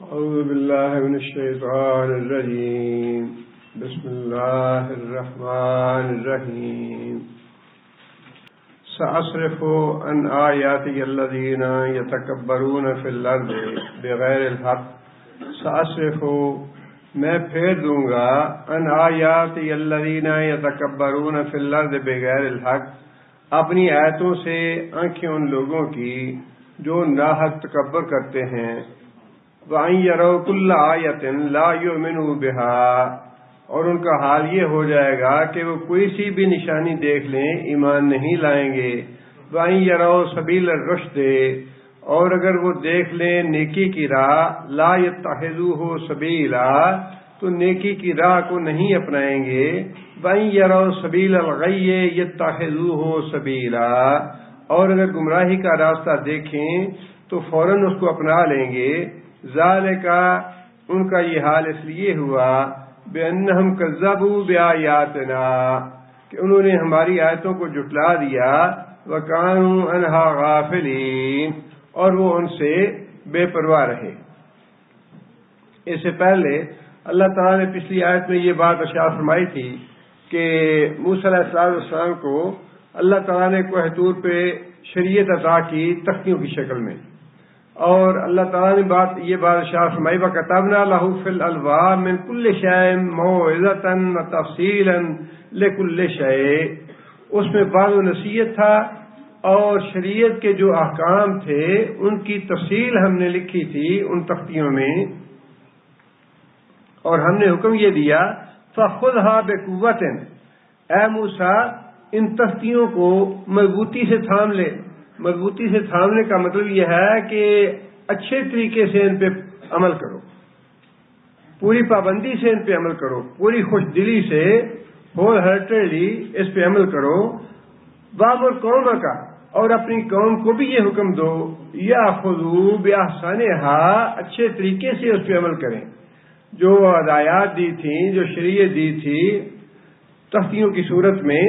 أعوذ بالله من الشيطان الرجيم. بسم الله الرحمن الرحيم. سأصرف عن آياتي الذين يتكبرون في الأرض بغير الحق. سأصرف میں پھیر دوں گا ان آیاتی الذین یتکبرون فی الارض بغیر الحق، اپنی آیتوں سے آنکھیں ان لوگوں کی جو ناحق تکبر کرتے ہیں. وَأَن يَرَوْا كُلَّ آیَةٍ لَا يُؤْمِنُوا بِهَا، اور ان کا حال یہ ہو جائے گا کہ وہ کوئی سی بھی نشانی دیکھ لیں ایمان نہیں لائیں گے. وَأَن يَرَوْا سَبِيلَ الرُّشْدِ، اور اگر وہ دیکھ لیں نیکی کی راہ، لا يَتَّخِذُوهُ سَبِيلًا، تو نیکی کی راہ کو نہیں اپنائیں گے. وَأَن يَرَوْا سَبِيلَ الْغَيِّ يَتَّخِذُوهُ سَبِيلًا، اور اگر گمراہی کا راستہ دیکھیں تو فوراً اس کو اپنا لیں گے. ذالک، ان کا یہ حال اس لیے ہوا بأنہم کذبوا بآیاتنا، کہ انہوں نے ہماری آیتوں کو جھٹلا دیا. وکانوا عنہا غافلین، اور وہ ان سے بے پرواہ رہے. اس سے پہلے اللہ تعالیٰ نے پچھلی آیت میں یہ بات ارشاد فرمائی تھی کہ موسیٰ علیہ السلام کو اللہ تعالیٰ نے کوہ طور پہ شریعت عطا کی تختیوں کی شکل میں، اور اللہ تعالیٰ نے یہ بات ارشاد فرمائی وَكَتَبْنَا لَهُ فِي الْأَلْوَاحِ مِنْ كُلِّ شَيْءٍ مَوْعِظَةً وَتَفْصِيلًا لِكُلِّ شَيْءٍ، اس میں بعض و نصیحت تھا اور شریعت کے جو احکام تھے ان کی تفصیل ہم نے لکھی تھی ان تختیوں میں. اور ہم نے حکم یہ دیا فَخُذْهَا بِقُوَّةٍ، اے موسیٰ ان تختیوں کو مضبوطی سے تھام لے. مضبوطی سے تھامنے کا مطلب یہ ہے کہ اچھے طریقے سے ان پہ عمل کرو، پوری پابندی سے ان پہ عمل کرو، پوری خوش دلی سے ہول ہارٹیڈلی اس پہ عمل کرو. وَأْمُرْ قَوْمَكَ، اور اپنی قوم کو بھی یہ حکم دو یَأْخُذُوا بِأَحْسَنِهَا، اچھے طریقے سے اس پہ عمل کریں. جو ہدایات دی تھیں، جو شریعت دی تھی تختیوں کی صورت میں،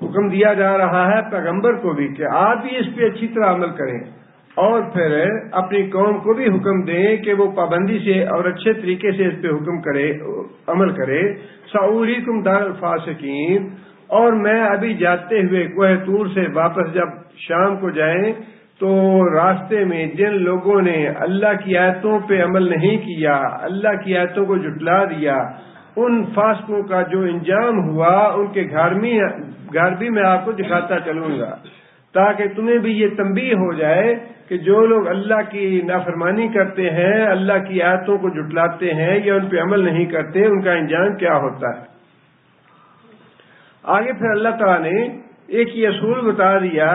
حکم دیا جا رہا ہے پیغمبر کو بھی کہ آپ بھی اس پہ اچھی طرح عمل کریں، اور پھر اپنی قوم کو بھی حکم دیں کہ وہ پابندی سے اور اچھے طریقے سے اس پہ عمل کرے. سَأُرِيكُمْ دَارَ الْفَاسِقِينَ، اور میں ابھی جاتے ہوئے کوہ طور سے واپس جب شام کو جائیں تو راستے میں جن لوگوں نے اللہ کی آیتوں پہ عمل نہیں کیا، اللہ کی آیتوں کو جھٹلا دیا، ان فاسقوں کا جو انجام ہوا ان کے گھر بھی میں آپ کو دکھاتا چلوں گا، تاکہ تمہیں بھی یہ تنبیہ ہو جائے کہ جو لوگ اللہ کی نافرمانی کرتے ہیں، اللہ کی آیتوں کو جھٹلاتے ہیں یا ان پہ عمل نہیں کرتے، ان کا انجام کیا ہوتا ہے. آگے پھر اللہ تعالیٰ نے ایک یہ اصول بتا دیا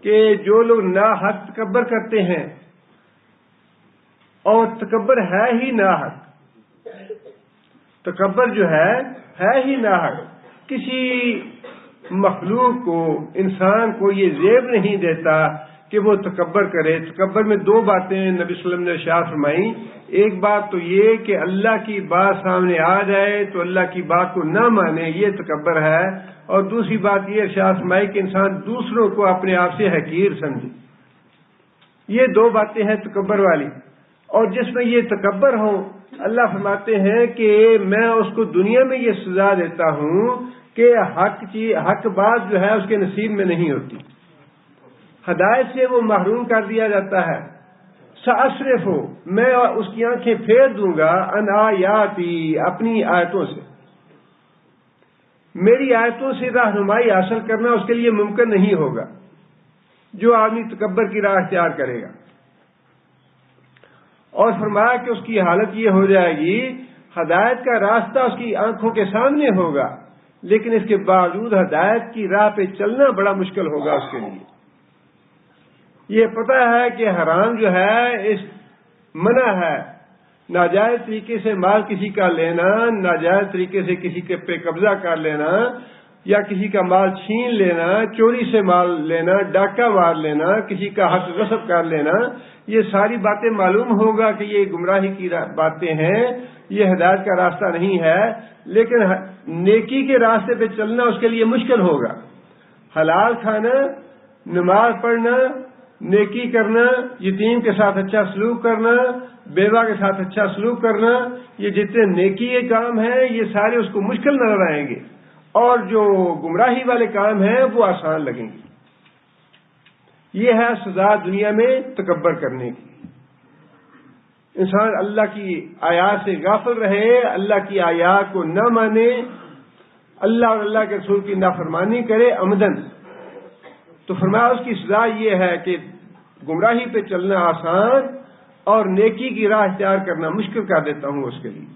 کہ جو لوگ ناحق تکبر کرتے ہیں، اور تکبر ہے ہی ناحق، تکبر جو ہے ہی ناحق، کسی مخلوق کو، انسان کو یہ زیب نہیں دیتا کہ وہ تکبر کرے. تکبر میں دو باتیں نبی صلی اللہ علیہ وسلم نے ارشاد فرمائی. ایک بات تو یہ کہ اللہ کی بات سامنے آ جائے تو اللہ کی بات کو نہ مانے، یہ تکبر ہے. اور دوسری بات یہ ارشاد فرمائی کہ انسان دوسروں کو اپنے آپ سے حقیر سمجھے. یہ دو باتیں ہیں تکبر والی. اور جس میں یہ تکبر ہو، اللہ فرماتے ہیں کہ میں اس کو دنیا میں یہ سزا دیتا ہوں کہ حق بات جو ہے اس کے نصیب میں نہیں ہوتی، ہدایت سے وہ محروم کر دیا جاتا ہے. سأصرف، میں اس کی آنکھیں پھیر دوں گا عن آیاتی، اپنی آیتوں سے. میری آیتوں سے رہنمائی حاصل کرنا اس کے لیے ممکن نہیں ہوگا جو آدمی تکبر کی راہ اختیار کرے گا. اور فرمایا کہ اس کی حالت یہ ہو جائے گی ہدایت کا راستہ اس کی آنکھوں کے سامنے ہوگا، لیکن اس کے باوجود ہدایت کی راہ پہ چلنا بڑا مشکل ہوگا اس کے لیے. یہ پتہ ہے کہ حرام جو ہے اس منع ہے، ناجائز طریقے سے مال کسی کا لینا، ناجائز طریقے سے کسی کے پہ قبضہ کر لینا، یا کسی کا مال چھین لینا، چوری سے مال لینا، ڈاکہ مار لینا، کسی کا حق غصب کر لینا، یہ ساری باتیں معلوم ہوگا کہ یہ گمراہی کی باتیں ہیں، یہ ہدایت کا راستہ نہیں ہے. لیکن نیکی کے راستے پہ چلنا اس کے لیے مشکل ہوگا. حلال کھانا، نماز پڑھنا، نیکی کرنا، یتیم کے ساتھ اچھا سلوک کرنا، بیوہ کے ساتھ اچھا سلوک کرنا، یہ جتنے نیکی کے کام ہیں یہ سارے اس کو مشکل نظر آئیں گے، اور جو گمراہی والے کام ہیں وہ آسان لگیں گے۔ یہ ہے سزا دنیا میں تکبر کرنے کی۔ انسان اللہ کی آیات سے غافل رہے، اللہ کی آیات کو نہ مانے، اللہ اور اللہ کے رسول کی نافرمانی کرے عمدن، تو فرمایا اس کی سزا یہ ہے کہ گمراہی پہ چلنا آسان اور نیکی کی راہ اختیار کرنا مشکل کر دیتا ہوں اس کے لیے۔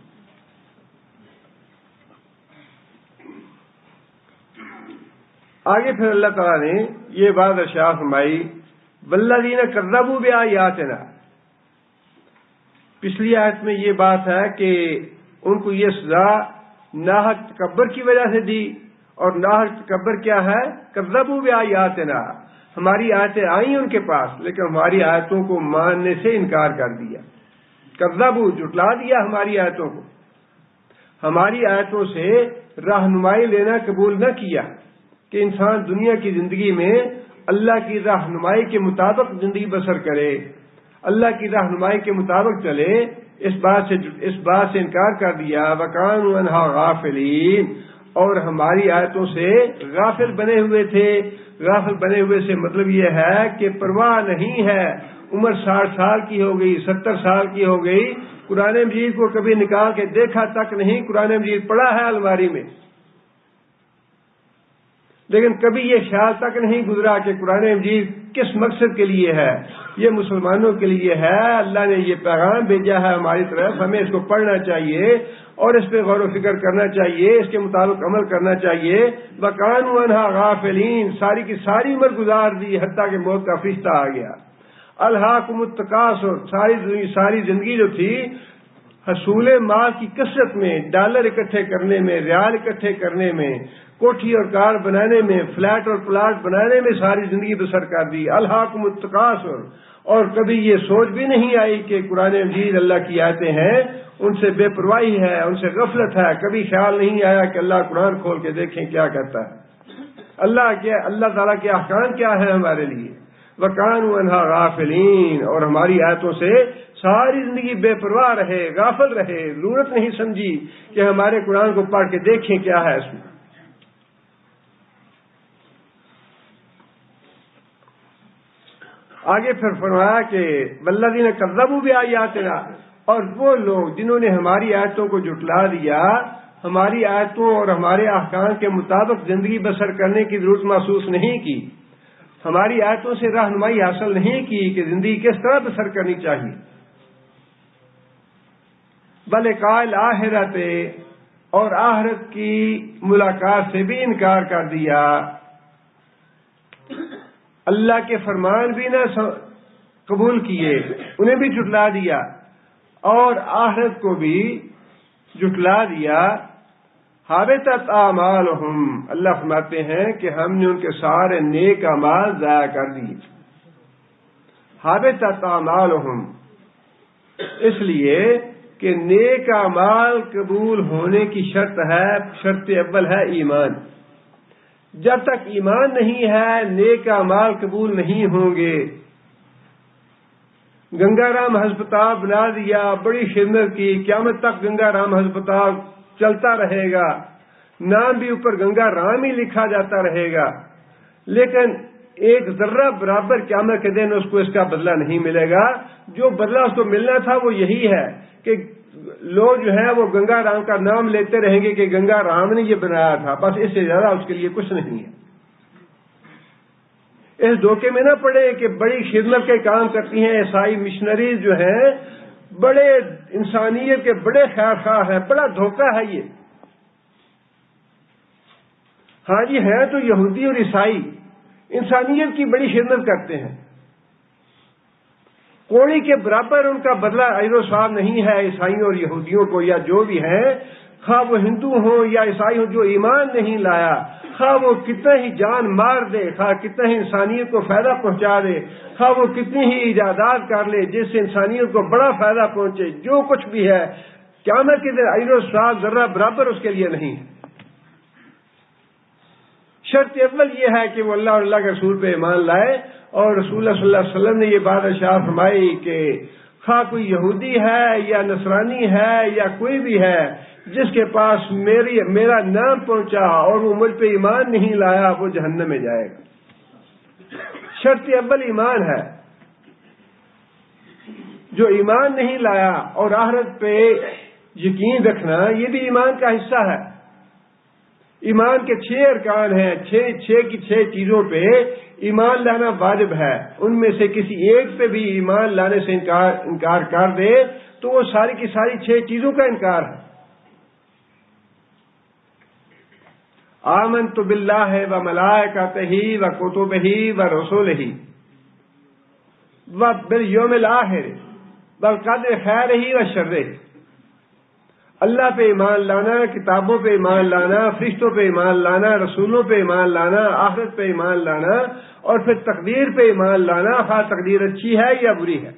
آگے پھر اللہ تعالیٰ نے یہ بات ارشاد فرمائی، والذین کذبوا بآیاتنا۔ پچھلی آیت میں یہ بات ہے کہ ان کو یہ سزا ناحق تکبر کی وجہ سے دی، اور ناحق تکبر کیا ہے؟ کذبوا بآیاتنا، ہماری آیتیں آئیں ان کے پاس لیکن ہماری آیتوں کو ماننے سے انکار کر دیا۔ کذبوا، جھٹلا دیا ہماری آیتوں کو، ہماری آیتوں سے رہنمائی لینا قبول نہ کیا کہ انسان دنیا کی زندگی میں اللہ کی رہنمائی کے مطابق زندگی بسر کرے، اللہ کی رہنمائی کے مطابق چلے، اس بات سے انکار کر دیا۔ وَكَانُوا عَنْهَا غَافِلِينَ، اور ہماری آیتوں سے غافل بنے ہوئے تھے۔ غافل بنے ہوئے سے مطلب یہ ہے کہ پرواہ نہیں ہے، عمر 60 سال کی ہو گئی، 70 سال کی ہو گئی، قرآن مجید کو کبھی نکال کے دیکھا تک نہیں، قرآن مجید پڑا ہے الماری میں، لیکن کبھی یہ خیال تک نہیں گزرا کہ قرآن مجید کس مقصد کے لیے ہے، یہ مسلمانوں کے لیے ہے، اللہ نے یہ پیغام بھیجا ہے ہماری طرف، ہمیں اس کو پڑھنا چاہیے اور اس پہ غور و فکر کرنا چاہیے، اس کے مطابق عمل کرنا چاہیے۔ وَكَانُوا عَنْهَا غَافِلِينَ، ساری کی ساری عمر گزار دی حتیٰ کہ موت کا فرشتہ آ گیا۔ الہاکم التکاثر، ساری زندگی جو تھی حصول مال کی کثرت میں، ڈالر اکٹھے کرنے میں، ریال اکٹھے کرنے میں، کوٹھی اور کار بنانے میں، فلیٹ اور پلاٹ بنانے میں ساری زندگی بسر کر دی۔ الہاکم التکاثر، اور کبھی یہ سوچ بھی نہیں آئی کہ قرآن مجید اللہ کی آیتیں ہیں، ان سے بے پرواہی ہے، ان سے غفلت ہے، کبھی خیال نہیں آیا کہ اللہ قرآن کھول کے دیکھیں کیا کہتا ہے، اللہ تعالیٰ کے احکام کیا ہے ہمارے لیے۔ وَكَانُوا عَنْهَا غَافِلِينَ، اور ہماری آیتوں سے ساری زندگی بے پرواہ رہے، غافل رہے، ضرورت نہیں سمجھی کہ ہمارے قرآن کو پڑھ کے دیکھیں کیا ہے اس میں۔ آگے پھر فرمایا کہ والذین کذبوا بآیاتنا، اور وہ لوگ جنہوں نے ہماری آیتوں کو جھٹلا دیا، ہماری آیتوں اور ہمارے احکام کے مطابق زندگی بسر کرنے کی ضرورت محسوس نہیں کی، ہماری آیتوں سے رہنمائی حاصل نہیں کی کہ زندگی کس طرح بسر کرنی چاہیے، بلقاء الآخرۃ، اور آخرت کی ملاقات سے بھی انکار کر دیا، اللہ کے فرمان بھی نہ قبول کیے، انہیں بھی جھٹلا دیا، اور آخرت کو بھی جھٹلا دیا۔ حبطت اعمالہم، اللہ فرماتے ہیں کہ ہم نے ان کے سارے نیک اعمال ضائع کر دیے۔ حبطت اعمالہم، اس لیے کہ نیک اعمال قبول ہونے کی شرط اول ہے ایمان۔ جب تک ایمان نہیں ہے نیک اعمال قبول نہیں ہوں گے۔ گنگا رام ہسپتال بنا دیا، بڑی خدمت کی، قیامت تک گنگا رام ہسپتال چلتا رہے گا، نام بھی اوپر گنگا رام ہی لکھا جاتا رہے گا، لیکن ایک ذرہ برابر قیامت کے دن اس کو اس کا بدلہ نہیں ملے گا۔ جو بدلہ اس کو ملنا تھا وہ یہی ہے کہ لوگ جو ہیں وہ گنگا رام کا نام لیتے رہیں گے کہ گنگا رام نے یہ بنایا تھا، بس اس سے زیادہ اس کے لیے کچھ نہیں ہے۔ اس دھوکے میں نہ پڑے کہ بڑی خدمت کے کام کرتی ہیں عیسائی مشنریز جو ہیں، بڑے انسانیت کے بڑے خیر خواہ ہیں، بڑا دھوکہ ہے یہ۔ ہاں جی، ہیں تو یہودی اور عیسائی، انسانیت کی بڑی خدمت کرتے ہیں، کوڑی کے برابر ان کا بدلہ اجر و ثواب نہیں ہے عیسائیوں اور یہودیوں کو، یا جو بھی ہیں، خواہ وہ ہندو ہوں یا عیسائی ہوں، جو ایمان نہیں لایا، خواہ وہ کتنا ہی جان مار دے، خواہ کتنا ہی انسانیت کو فائدہ پہنچا دے، خواہ وہ کتنی ہی ایجادات کر لے جس سے انسانیت کو بڑا فائدہ پہنچے، جو کچھ بھی ہے، قیامت کے دن اجر و ثواب ذرہ برابر اس کے لیے نہیں ہے۔ شرط اول یہ ہے کہ وہ اللہ اور اللہ کے رسول پہ ایمان لائے، اور رسول اللہ صلی اللہ علیہ وسلم نے یہ بات ارشاد فرمائی کہ خواہ کوئی یہودی ہے یا نصرانی ہے یا کوئی بھی ہے جس کے پاس میرا نام پہنچا اور وہ مجھ پہ ایمان نہیں لایا وہ جہنم میں جائے گا۔ شرط اول ایمان ہے۔ جو ایمان نہیں لایا اور آخرت پہ یقین رکھنا یہ بھی ایمان کا حصہ ہے۔ ایمان کے 6 ارکان ہیں، 6 کی 6 چیزوں پہ ایمان لانا واجب ہے۔ ان میں سے کسی ایک پہ بھی ایمان لانے سے انکار کر دے تو وہ ساری کی ساری 6 چیزوں کا انکار ہے۔ آمنت باللہ و ملائکتہ و کتبہ و رسلہ و بالیوم الآخر والقدر خیرہ و شرہ۔ اللہ پہ ایمان لانا، کتابوں پہ ایمان لانا، فرشتوں پہ ایمان لانا، رسولوں پہ ایمان لانا، آخرت پہ ایمان لانا، اور پھر تقدیر پہ ایمان لانا، خواہ تقدیر اچھی ہے یا بری ہے۔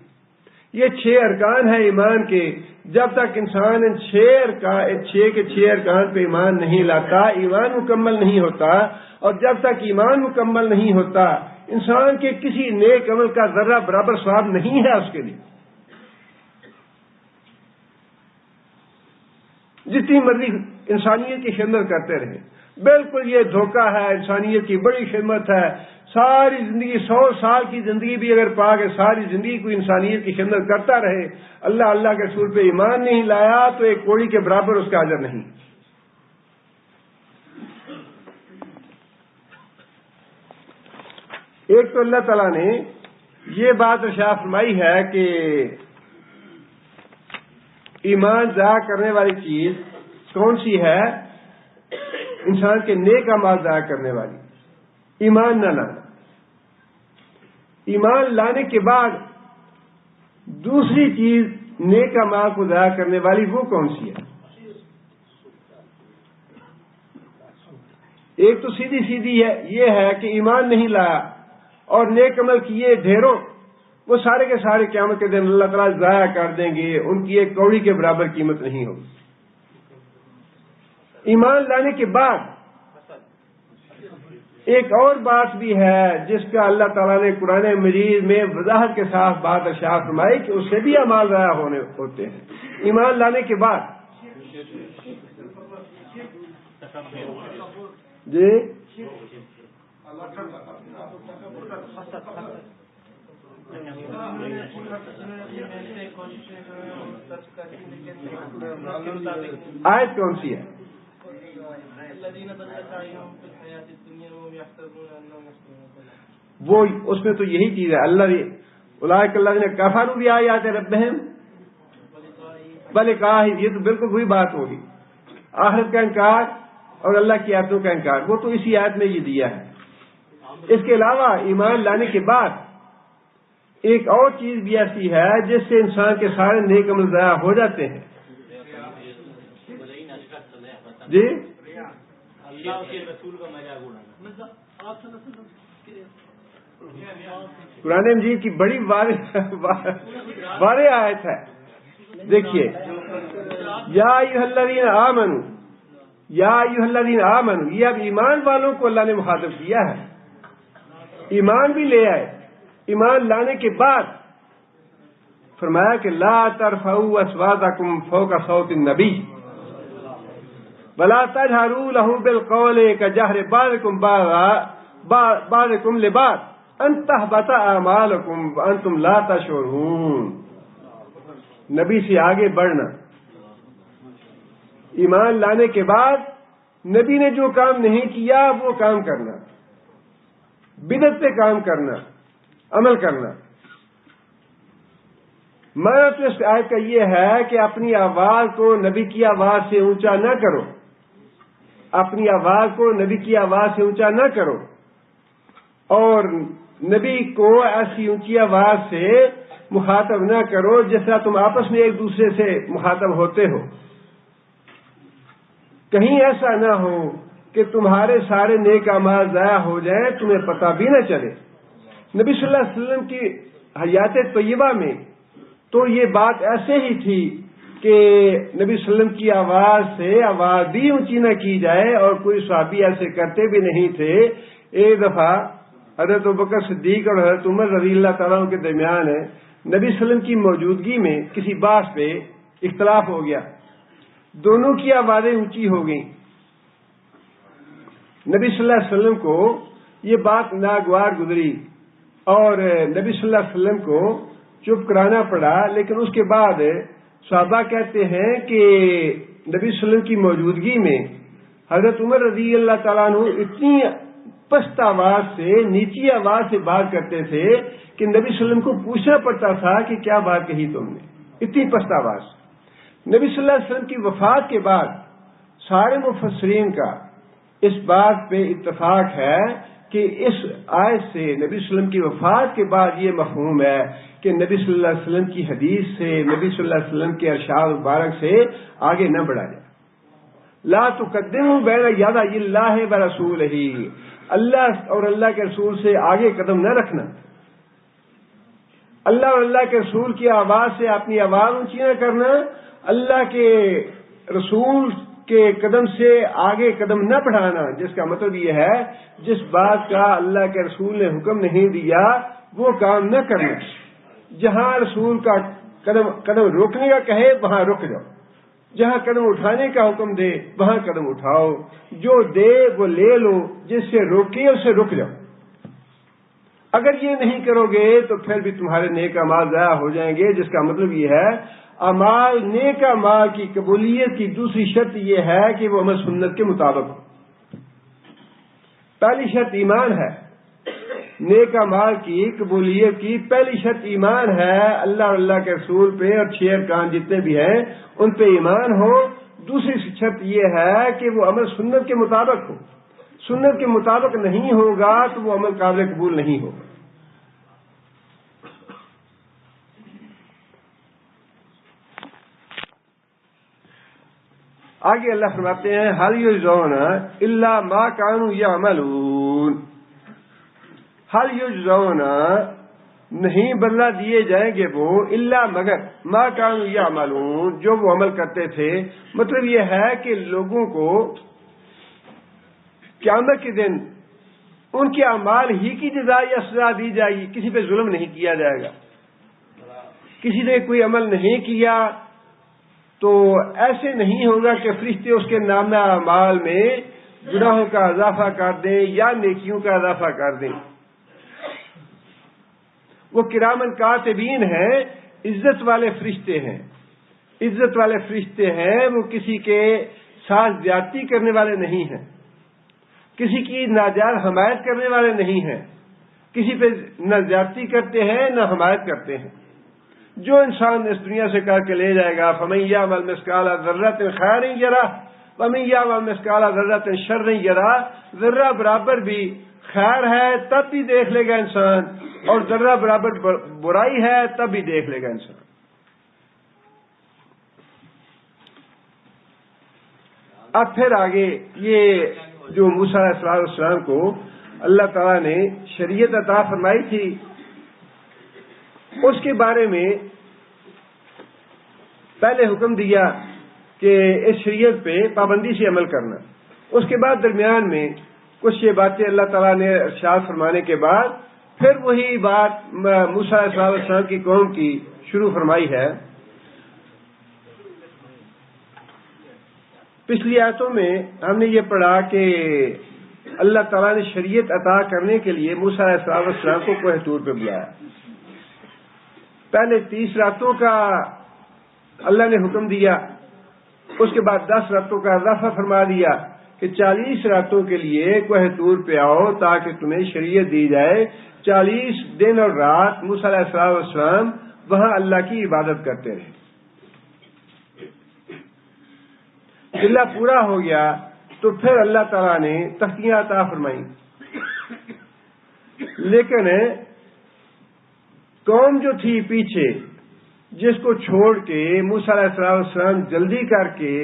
یہ 6 ارکان ہیں ایمان کے۔ جب تک انسان ان 6 کے 6 ارکان پہ ایمان نہیں لاتا ایمان مکمل نہیں ہوتا، اور جب تک ایمان مکمل نہیں ہوتا انسان کے کسی نیک عمل کا ذرہ برابر ثواب نہیں ہے اس کے لیے، جتنی مرضی انسانیت کی خدمت کرتے رہے۔ بالکل یہ دھوکہ ہے، انسانیت کی بڑی خدمت ہے۔ ساری زندگی 100 سال کی زندگی بھی اگر پا کے ساری زندگی کوئی انسانیت کی خدمت کرتا رہے، اللہ کے رسول پہ ایمان نہیں لایا تو ایک کوڑی کے برابر اس کا اجر نہیں۔ ایک تو اللہ تعالیٰ نے یہ بات ارشاد فرمائی ہے کہ ایمان ضائع کرنے والی چیز کون سی ہے؟ انسان کے نیک اعمال ضائع کرنے والی ایمان نہ لانا۔ ایمان لانے کے بعد دوسری چیز نیک اعمال کو ضائع کرنے والی وہ کون سی ہے؟ ایک تو سیدھی ہے، یہ ہے کہ ایمان نہیں لایا اور نیک عمل کیے ڈھیروں، وہ سارے کے سارے قیامت کے دن اللہ تعالیٰ ضائع کر دیں گے، ان کی ایک کوڑی کے برابر قیمت نہیں ہوگی۔ ایمان لانے کے بعد ایک اور بات بھی ہے جس کا اللہ تعالیٰ نے قرآن مجید میں وضاحت کے ساتھ بات ارشاد فرمائی کہ اس سے بھی اعمال ضائع ہوتے ہیں۔ ایمان لانے کے بعد جی آیت کون سی ہے؟ وہ اس میں تو یہی چیز ہے، اولئک الذین کفروا بآیات ربہم بلقائہ، یہ تو بالکل وہی بات ہوگی، آخرت کا انکار اور اللہ کی آیتوں کا انکار، وہ تو اسی آیت میں یہ دیا ہے۔ اس کے علاوہ ایمان لانے کے بعد ایک اور چیز بھی ایسی ہے جس سے انسان کے سارے نیک عمل ضائع ہو جاتے ہیں۔ جی قرآن مجید کی بڑی واضح آیت ہے، دیکھیے، یا ایھا الذین آمنوا، یا ایھا الذین آمنوا، یہ اب ایمان والوں کو اللہ نے مخاطب کیا ہے۔ ایمان بھی لے آئے، ایمان لانے کے بعد فرمایا کہ لا ترفعوا اصواتکم فوق صوت النبی ولا تجهروا له بالقول كجهر بعضكم لبعض ان تحبط اعمالكم وانتم لا تشعرون۔ نبی سے آگے بڑھنا، ایمان لانے کے بعد نبی نے جو کام نہیں کیا وہ کام کرنا، بدعت پہ کام کرنا، عمل کرنا۔ معنی اس آیت کا یہ ہے کہ اپنی آواز کو نبی کی آواز سے اونچا نہ کرو، اپنی آواز کو نبی کی آواز سے اونچا نہ کرو، اور نبی کو ایسی اونچی آواز سے مخاطب نہ کرو جس طرح تم آپس میں ایک دوسرے سے مخاطب ہوتے ہو۔ کہیں ایسا نہ ہو کہ تمہارے سارے نیک اعمال ضائع ہو جائیں، تمہیں پتہ بھی نہ چلے۔ نبی صلی اللہ علیہ وسلم کی حیات طیبہ میں تو یہ بات ایسے ہی تھی کہ نبی صلی اللہ علیہ وسلم کی آواز سے آواز بھی اونچی نہ کی جائے، اور کوئی صحابی ایسے کرتے بھی نہیں تھے۔ ایک دفعہ حضرت ابوبکر صدیق اور حضرت عمر رضی اللہ تعالیٰ عنہ کے درمیان نبی صلی اللہ علیہ وسلم کی موجودگی میں کسی بات پہ اختلاف ہو گیا، دونوں کی آوازیں اونچی ہو گئیں۔ نبی صلی اللہ علیہ وسلم کو یہ بات ناگوار گزری اور نبی صلی اللہ علیہ وسلم کو چپ کرانا پڑا، لیکن اس کے بعد صحابہ کہتے ہیں کہ نبی صلی اللہ علیہ وسلم کی موجودگی میں حضرت عمر رضی اللہ تعالیٰ عنہ اتنی پست آواز سے، نیچی آواز سے بات کرتے تھے کہ نبی صلی اللہ علیہ وسلم کو پوچھنا پڑتا تھا کہ کیا بات کہی تم نے، اتنی پست آواز۔ نبی صلی اللہ علیہ وسلم کی وفات کے بعد سارے مفسرین کا اس بات پہ اتفاق ہے کہ اس آیت سے نبی صلی اللہ علیہ وسلم کی وفات کے بعد یہ مفہوم ہے کہ نبی صلی اللہ علیہ وسلم کی حدیث سے، نبی صلی اللہ علیہ وسلم کے ارشاد مبارک سے آگے نہ بڑھا جائے۔ لا تقدموا بین یدی اللہ ورسولہ، اللہ اور اللہ کے رسول سے آگے قدم نہ رکھنا، اللہ اور اللہ کے رسول کی آواز سے اپنی آواز اونچی نہ کرنا، اللہ کے رسول کے قدم سے آگے قدم نہ بڑھانا، جس کا مطلب یہ ہے جس بات کا اللہ کے رسول نے حکم نہیں دیا وہ کام نہ کرنا۔ جہاں رسول کا قدم روکنے کا کہے وہاں رک جاؤ، جہاں قدم اٹھانے کا حکم دے وہاں قدم اٹھاؤ، جو دے وہ لے لو، جس سے روکے اس سے رک جاؤ۔ اگر یہ نہیں کرو گے تو پھر بھی تمہارے نیک اعمال ضائع ہو جائیں گے، جس کا مطلب یہ ہے اعمال، نیک اعمال کی قبولیت کی دوسری شرط یہ ہے کہ وہ عمل سنت کے مطابق ہو۔ پہلی شرط ایمان ہے، نیک اعمال کی قبولیت کی پہلی شرط ایمان ہے، اللہ اور اللہ کے رسول پہ اور 6 ارکان جتنے بھی ہیں ان پہ ایمان ہو۔ دوسری شرط یہ ہے کہ وہ عمل سنت کے مطابق ہو، سنت کے مطابق نہیں ہوگا تو وہ عمل قابل قبول نہیں ہوگا۔ آگے اللہ فرماتے ہیں هل یجزون الا ما كانوا يعملون، هل یجزون نہیں بدلہ دیے جائیں گے وہ، الا مگر ما كانوا يعملون جو وہ عمل کرتے تھے۔ مطلب یہ ہے کہ لوگوں کو قیامت کے دن ان کے اعمال ہی کی جزا یا سزا دی جائے گی، کسی پہ ظلم نہیں کیا جائے گا۔ کسی نے کوئی عمل نہیں کیا تو ایسے نہیں ہوگا کہ فرشتے اس کے نامہ اعمال میں گناہوں کا اضافہ کر دیں یا نیکیوں کا اضافہ کر دیں۔ وہ کرامن کاتبین ہیں، عزت والے فرشتے ہیں، عزت والے فرشتے ہیں، وہ کسی کے ساتھ زیادتی کرنے والے نہیں ہیں، کسی کی ناجائز حمایت کرنے والے نہیں ہیں، کسی پہ نہ زیادتی کرتے ہیں نہ حمایت کرتے ہیں۔ جو انسان اس دنیا سے کر کے لے جائے گا فمن یعمل مثقال ذرۃ خیر یرہ ومن یعمل مثقال ذرۃ شر یرہ، ذرہ برابر بھی خیر ہے تب بھی دیکھ لے گا انسان، اور ذرہ برابر برائی ہے تب بھی دیکھ لے گا انسان۔ اب پھر آگے یہ جو موسیٰ علیہ السلام کو اللہ تعالیٰ نے شریعت عطا فرمائی تھی اس کے بارے میں پہلے حکم دیا کہ اس شریعت پہ پابندی سے عمل کرنا، اس کے بعد درمیان میں کچھ یہ باتیں اللہ تعالیٰ نے ارشاد فرمانے کے بعد پھر وہی بات موسیٰ علیہ السلام کی قوم کی شروع فرمائی ہے۔ پچھلی آیتوں میں ہم نے یہ پڑھا کہ اللہ تعالیٰ نے شریعت عطا کرنے کے لیے موسیٰ علیہ السلام کو کوہ طور پہ بلایا۔ پہلے 30 راتوں کا اللہ نے حکم دیا، اس کے بعد 10 راتوں کا اضافہ فرما دیا کہ 40 راتوں کے لیے کوہ طور پہ آؤ تاکہ تمہیں شریعت دی جائے۔ 40 دن اور رات موسیٰ علیہ السلام وہاں اللہ کی عبادت کرتے رہے۔ اللہ پورا ہو گیا تو پھر اللہ تعالیٰ نے تختیاں عطا فرمائیں، لیکن قوم جو تھی پیچھے جس کو چھوڑ کے موسیٰ علیہ السلام جلدی کر کے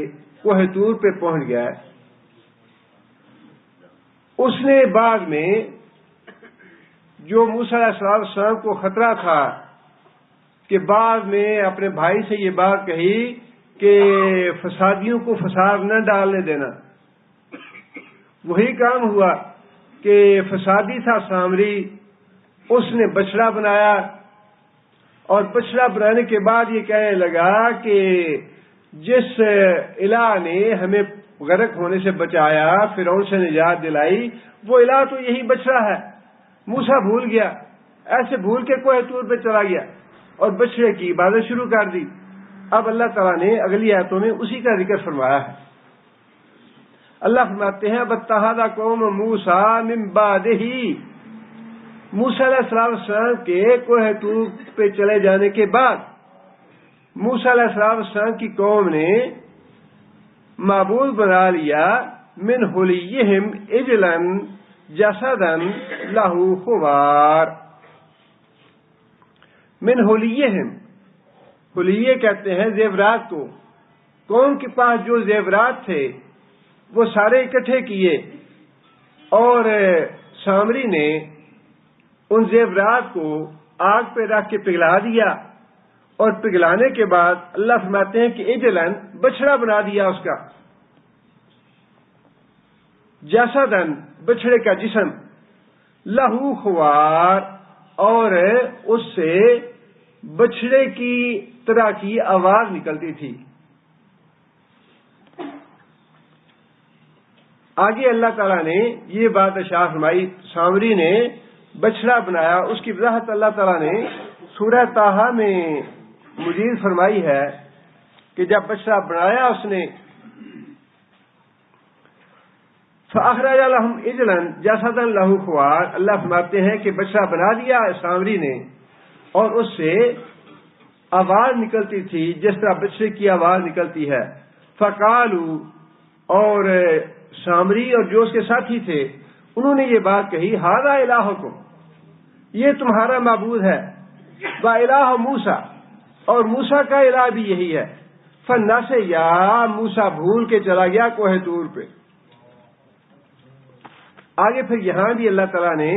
کوہ طور پہ پہنچ گیا، اس نے بعد میں جو موسیٰ علیہ السلام کو خطرہ تھا کہ بعد میں اپنے بھائی سے یہ بات کہی کہ فسادیوں کو فساد نہ ڈالنے دینا. وہی کام ہوا کہ فسادی تھا سامری، اس نے بچڑا بنایا، اور بچڑا بنانے کے بعد یہ کہنے لگا کہ جس الہ نے ہمیں غرق ہونے سے بچایا، فرعون سے نجات دلائی، وہ الہ تو یہی بچڑا ہے. موسیٰ بھول گیا، ایسے بھول کے کوہ طور پہ چلا گیا اور بچڑے کی عبادت شروع کر دی. اب اللہ تعالیٰ نے اگلی آیتوں میں اسی کا ذکر فرمایا ہے. اللہ فرماتے ہیں بَتَّخَذَ قَوْمُ مُوسَىٰ مِن بَعْدِهِ، موسیٰ علیہ السلام کے کوہ طور پہ چلے جانے کے بعد موسیٰ علیہ السلام کی قوم نے معبود بنا لیا من حلیہم عجلاً جسداً لہ خوار. من حلیہم، حلیے کہتے ہیں زیورات کو. قوم کے پاس جو زیورات تھے وہ سارے اکٹھے کیے، اور سامری نے ان زیورات کو آگ پہ رکھ کے پگھلا دیا، اور پگھلانے کے بعد اللہ فرماتے ہیں کہ عجلاً بچڑا بنا دیا اس کا، جسداً بچڑے کا جسم، لہو خوار، اور اس سے بچڑے کی طرح کی آواز نکلتی تھی. آگے اللہ تعالیٰ نے یہ بات ارشاد فرمائی، سامری نے بچڑا بنایا. اس کی وضاحت اللہ تعالیٰ نے سورہ طٰہٰ میں مزید فرمائی ہے کہ جب بچڑا بنایا اس نے فَأَخْرَجَ لَهُمْ عِجْلًا جَسَدًا لَهُ خُوَارٌ، اللہ فرماتے ہیں کہ بچڑا بنا دیا سامری نے، اور اس سے آواز نکلتی تھی جس طرح بچے کی آواز نکلتی ہے. فَقَالُوا، اور سامری اور جو اس کے ساتھی تھے انہوں نے یہ بات کہی، ہَذَا إِلَٰهُكُمْ، یہ تمہارا معبود ہے، وَإِلَٰهُ مُوسَىٰ، اور موسیٰ کا الہ بھی یہی ہے. فَنَسِیَا، موسیٰ بھول کے چلا گیا کوہ طور پہ. آگے پھر یہاں بھی اللہ تعالیٰ نے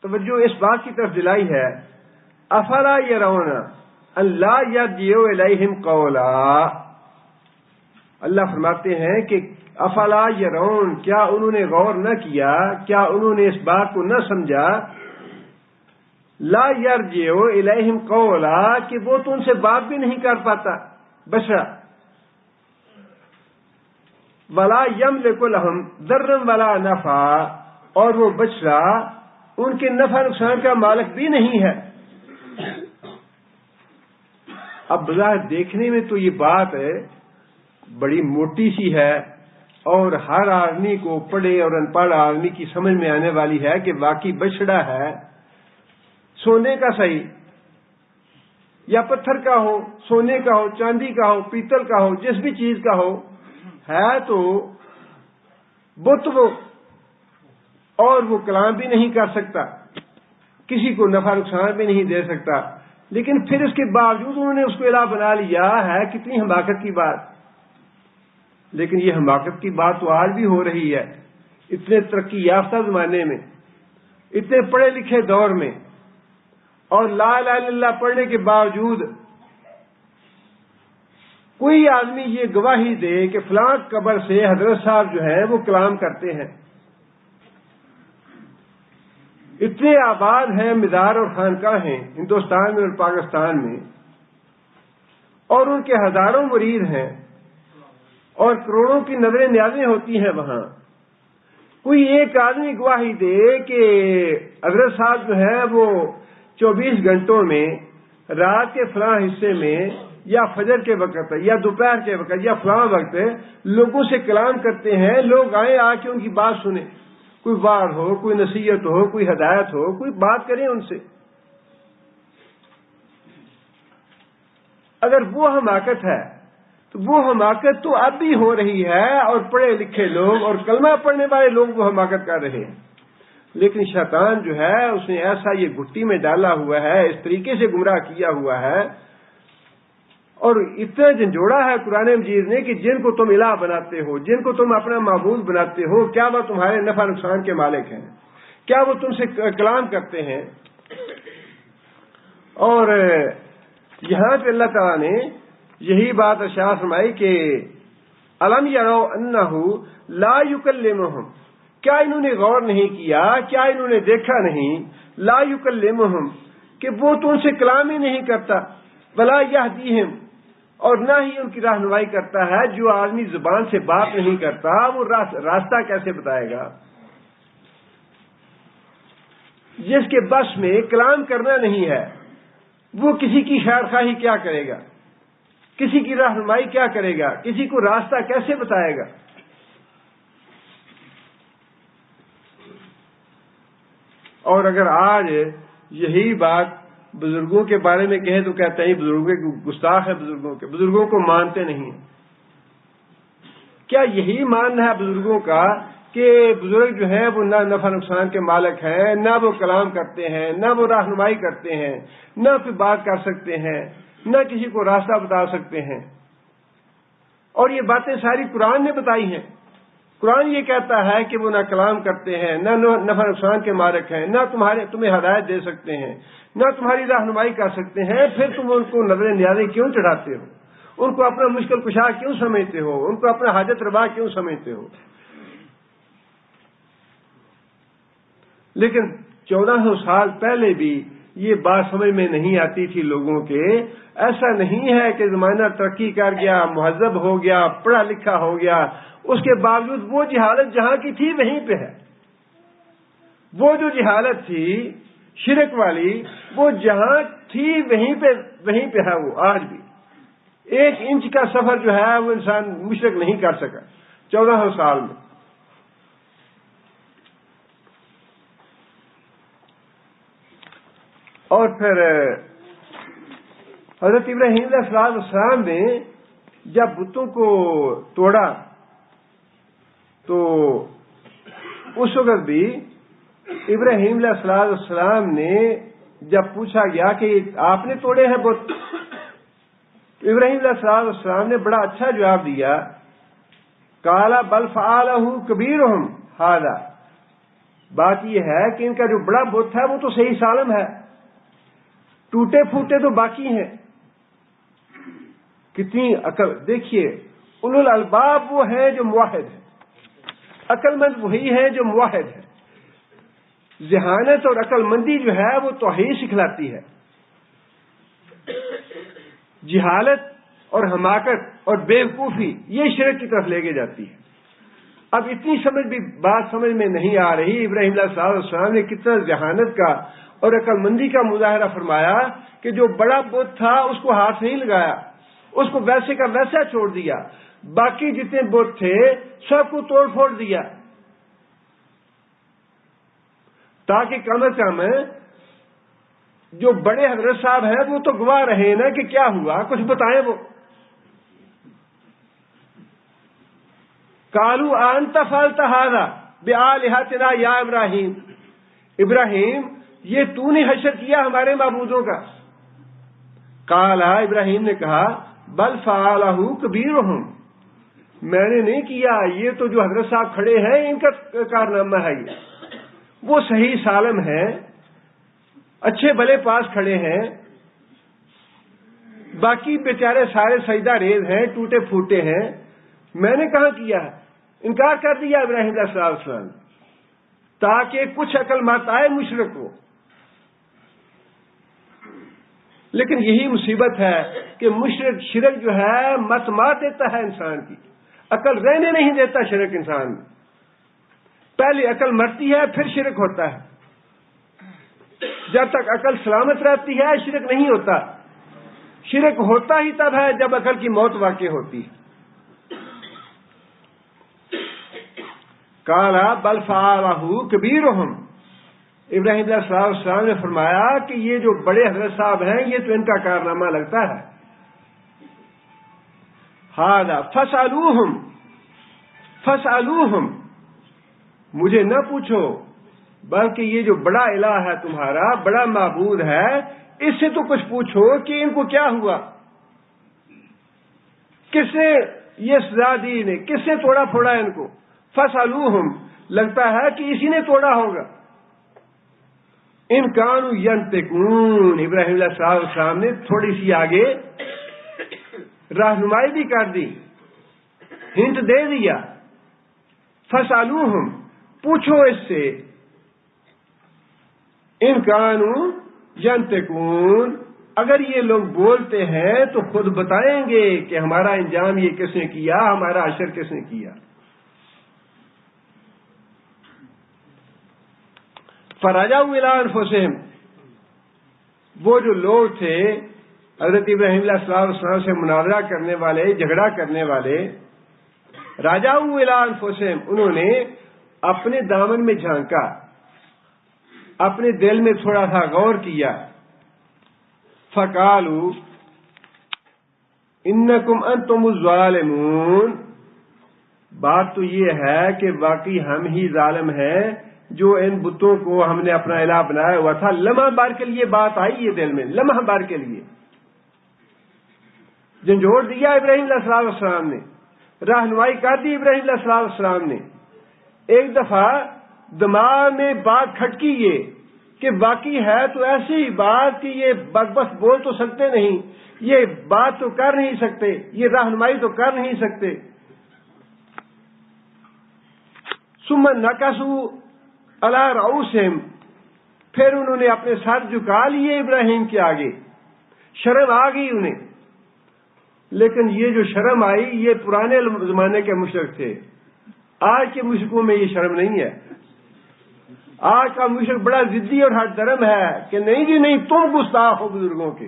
توجہ اس بات کی طرف دلائی ہے، افلا یرون ان لا یرجع الیہم قولا. اللہ فرماتے ہیں کہ افلا یرون، کیا انہوں نے غور نہ کیا، کیا انہوں نے اس بات کو نہ سمجھا، لا یرجع الیہم قولا، کہ وہ تو ان سے بات بھی نہیں کر پاتا بچڑا. ولا یملک لہم ضرا ولا نفعا، اور وہ بچڑا ان کے نفع نقصان کا مالک بھی نہیں ہے. اب بظاہر دیکھنے میں تو یہ بات بڑی موٹی سی ہے، اور ہر آدمی کو، پڑھے اور ان پڑھ آدمی کی سمجھ میں آنے والی ہے کہ واقعی بچڑا ہے، سونے کا صحیح یا پتھر کا ہو، سونے کا ہو، چاندی کا ہو، پیتل کا ہو، جس بھی چیز کا ہو، ہے تو بت وہ، اور وہ کلام بھی نہیں کر سکتا، کسی کو نفع نقصان بھی نہیں دے سکتا، لیکن پھر اس کے باوجود انہوں نے اس کو الہ بنا لیا ہے. کتنی حماقت کی بات. لیکن یہ حماقت کی بات تو آج بھی ہو رہی ہے، اتنے ترقی یافتہ زمانے میں، اتنے پڑھے لکھے دور میں، اور لا الہ الا اللہ پڑھنے کے باوجود کوئی آدمی یہ گواہی دے کہ فلاں قبر سے حضرت صاحب جو ہیں وہ کلام کرتے ہیں. اتنے آباد ہیں مزار اور خانقاہ ہیں ہندوستان میں اور پاکستان میں، اور ان کے ہزاروں مرید ہیں، اور کروڑوں کی نظریں نیازیں ہوتی ہیں وہاں. کوئی ایک آدمی گواہی دے کہ حضرت صاحب جو ہیں وہ 24 گھنٹوں میں رات کے فلاں حصے میں، یا فجر کے وقت، یا دوپہر کے وقت، یا فلاں وقت لوگوں سے کلام کرتے ہیں، لوگ آئیں آ کے ان کی بات سنیں، کوئی وعظ ہو، کوئی نصیحت ہو، کوئی ہدایت ہو، کوئی بات کریں ان سے. اگر وہ حماقت ہے تو وہ حماقت تو اب بھی ہو رہی ہے، اور پڑھے لکھے لوگ اور کلمہ پڑھنے والے لوگ وہ حماقت کر رہے ہیں. لیکن شیطان جو ہے اس نے ایسا یہ گھٹی میں ڈالا ہوا ہے، اس طریقے سے گمراہ کیا ہوا ہے، اور اتنا جھنجھوڑا ہے قرآن مجید نے کہ جن کو تم الہ بناتے ہو، جن کو تم اپنا معبود بناتے ہو، کیا وہ تمہارے نفع نقصان کے مالک ہیں؟ کیا وہ تم سے کلام کرتے ہیں؟ اور یہاں پہ اللہ تعالیٰ نے یہی بات ارشاد فرمائی کہ الم یرو انہ لا یکلمہم، کیا انہوں نے غور نہیں کیا، کیا انہوں نے دیکھا نہیں، لا یکلمہم کہ وہ تو ان سے کلام ہی نہیں کرتا، ولا یہدیہم اور نہ ہی ان کی رہنمائی کرتا ہے۔ جو آدمی زبان سے بات نہیں کرتا وہ راستہ کیسے بتائے گا؟ جس کے بس میں کلام کرنا نہیں ہے وہ کسی کی خیر خواہی کیا کرے گا، کسی کی رہنمائی کیا کرے گا، کسی کو راستہ کیسے بتائے گا؟ اور اگر آج یہی بات بزرگوں کے بارے میں کہیں تو کہتے ہیں بزرگوں کے گستاخ ہے، بزرگوں کو مانتے نہیں۔ کیا یہی ماننا ہے بزرگوں کا کہ بزرگ جو ہیں وہ نہ نفع نقصان کے مالک ہیں، نہ وہ کلام کرتے ہیں، نہ وہ رہنمائی کرتے ہیں، نہ کوئی بات کر سکتے ہیں، نہ کسی کو راستہ بتا سکتے ہیں؟ اور یہ باتیں ساری قرآن نے بتائی ہیں۔ قرآن یہ کہتا ہے کہ وہ نہ کلام کرتے ہیں، نہ نفع نقصان کے مالک ہیں، نہ تمہیں ہدایت دے سکتے ہیں، نہ تمہاری رہنمائی کر سکتے ہیں، پھر تم ان کو نظر نیازیں کیوں چڑھاتے ہو؟ ان کو اپنا مشکل کشا کیوں سمجھتے ہو؟ ان کو اپنا حاجت روا کیوں سمجھتے ہو؟ لیکن 1400 سال پہلے بھی یہ بات سمجھ میں نہیں آتی تھی لوگوں کے۔ ایسا نہیں ہے کہ زمانہ ترقی کر گیا، مہذب ہو گیا، پڑھا لکھا ہو گیا، اس کے باوجود وہ جہالت جہاں کی تھی وہیں پہ ہے۔ وہ جو جہالت تھی شرک والی، وہ جہاں تھی وہیں پہ ہے، وہ آج بھی 1 انچ کا سفر جو ہے وہ انسان مشرک نہیں کر سکا 1400 سال میں۔ اور پھر حضرت ابراہیم علیہ السلام نے جب بتوں کو توڑا تو اس وقت بھی ابراہیم علیہ السلام نے جب پوچھا گیا کہ آپ نے توڑے ہیں بت، ابراہیم علیہ السلام نے بڑا اچھا جواب دیا، قال بل فعلہ کبیرہم ھذا، بات یہ ہے کہ ان کا جو بڑا بت ہے وہ تو صحیح سالم ہے، ٹوٹے پھوٹے تو باقی ہیں۔ کتنی عقل! دیکھیے اولو الالباب وہ ہیں جو موحد ہیں، عقل مند وہی ہیں جو موحد ہیں۔ ذہانت اور عقل مندی جو ہے وہ توحید سکھلاتی ہے، جہالت اور حماقت اور بیوقوفی یہ شرک کی طرف لے کے جاتی ہے۔ اب اتنی بات سمجھ میں نہیں آ رہی۔ ابراہیم علیہ السلام نے کتنا ذہانت کا اور عقل مندی کا مظاہرہ فرمایا کہ جو بڑا بت تھا اس کو ہاتھ نہیں لگایا، اس کو ویسے کا ویسا چھوڑ دیا، باقی جتنے بت تھے سب کو توڑ پھوڑ دیا، تاکہ کم از کم جو بڑے حضرت صاحب ہیں وہ تو گواہ رہے نا کہ کیا ہوا، کچھ بتائیں وہ۔ قالوا انت فعلت هذا بآلهتنا یا ابراہیم، ابراہیم یہ تو نے حشر کیا ہمارے معبودوں کا؟ قال، ابراہیم نے کہا بل فعلہ کبیرہم، میں نے نہیں کیا، یہ تو جو حضرت صاحب کھڑے ہیں ان کا کارنامہ ہے، یہ وہ صحیح سالم ہیں، اچھے بھلے پاس کھڑے ہیں، باقی بیچارے سارے سجدہ ریز ہیں، ٹوٹے پھوٹے ہیں، میں نے کہاں کیا ہے؟ انکار کر دیا ابراہیم علیہ السلام، تاکہ کچھ عقل مت آئے مشرک کو۔ لیکن یہی مصیبت ہے کہ مشرک شرک جو ہے مت مار دیتا ہے انسان کی، عقل رہنے نہیں دیتا شرک انسان میں۔ پہلے عقل مرتی ہے پھر شرک ہوتا ہے، جب تک عقل سلامت رہتی ہے شرک نہیں ہوتا، شرک ہوتا ہی تب ہے جب عقل کی موت واقع ہوتی ہے۔ قال بل فعلہ کبیرہم، ابراہیم علیہ السلام نے فرمایا کہ یہ جو بڑے حضرت صاحب ہیں یہ تو ان کا کارنامہ لگتا ہے۔ ھذا فاسألوہم، مجھے نہ پوچھو بلکہ یہ جو بڑا الہ ہے تمہارا، بڑا معبود ہے، اس سے تو کچھ پوچھو کہ ان کو کیا ہوا، کس نے یہ سزا دی، انہیں کس نے توڑا پھوڑا ان کو؟ فاسألوہم، لگتا ہے کہ اسی نے توڑا ہوگا۔ ان کانوا ینطقون، ابراہیم علیہ السلام نے تھوڑی سی آگے رہنمائی بھی کر دی، ہنٹ دے دیا، فسالوہم، پوچھو اس سے، ان کانوا ینطقون، اگر یہ لوگ بولتے ہیں تو خود بتائیں گے کہ ہمارا انجام یہ کس نے کیا، ہمارا اشر کس نے کیا۔ فرجعوا الی انفسہم، وہ جو لوگ تھے حضرت ابراہیم علیہ السلام سے مناظرہ کرنے والے، جھگڑا کرنے والے، رجعوا الی انفسہم، انہوں نے اپنے دامن میں جھانکا، اپنے دل میں تھوڑا سا غور کیا، فقالوا انکم انتم الظالمون، بات تو یہ ہے کہ واقعی ہم ہی ظالم ہیں جو ان بتوں کو ہم نے اپنا الہ بنایا ہوا تھا۔ لمحہ بار کے لیے بات آئی ہے دل میں، لمحہ بار کے لیے جھنجھوڑ دیا ابراہیم علیہ السلام نے، رہنمائی کر دی ابراہیم علیہ السلام نے، ایک دفعہ دماغ میں بات کھٹکی یہ کہ واقعی ہے تو ایسی بات کہ یہ بس بول تو سکتے نہیں، یہ بات تو کر نہیں سکتے، یہ رہنمائی تو کر نہیں سکتے۔ ثم نکسوا علی رؤوسہم، پھر انہوں نے اپنے سر جھکا لیے ابراہیم کے آگے، شرم آ گئی انہیں، لیکن یہ جو شرم آئی یہ پرانے زمانے کے مشرک تھے، آج کے مشرکوں میں یہ شرم نہیں ہے۔ آج کا مشرک بڑا ضدی اور ہٹ درم ہے کہ نہیں جی نہیں، تم گستاخ ہو بزرگوں کے،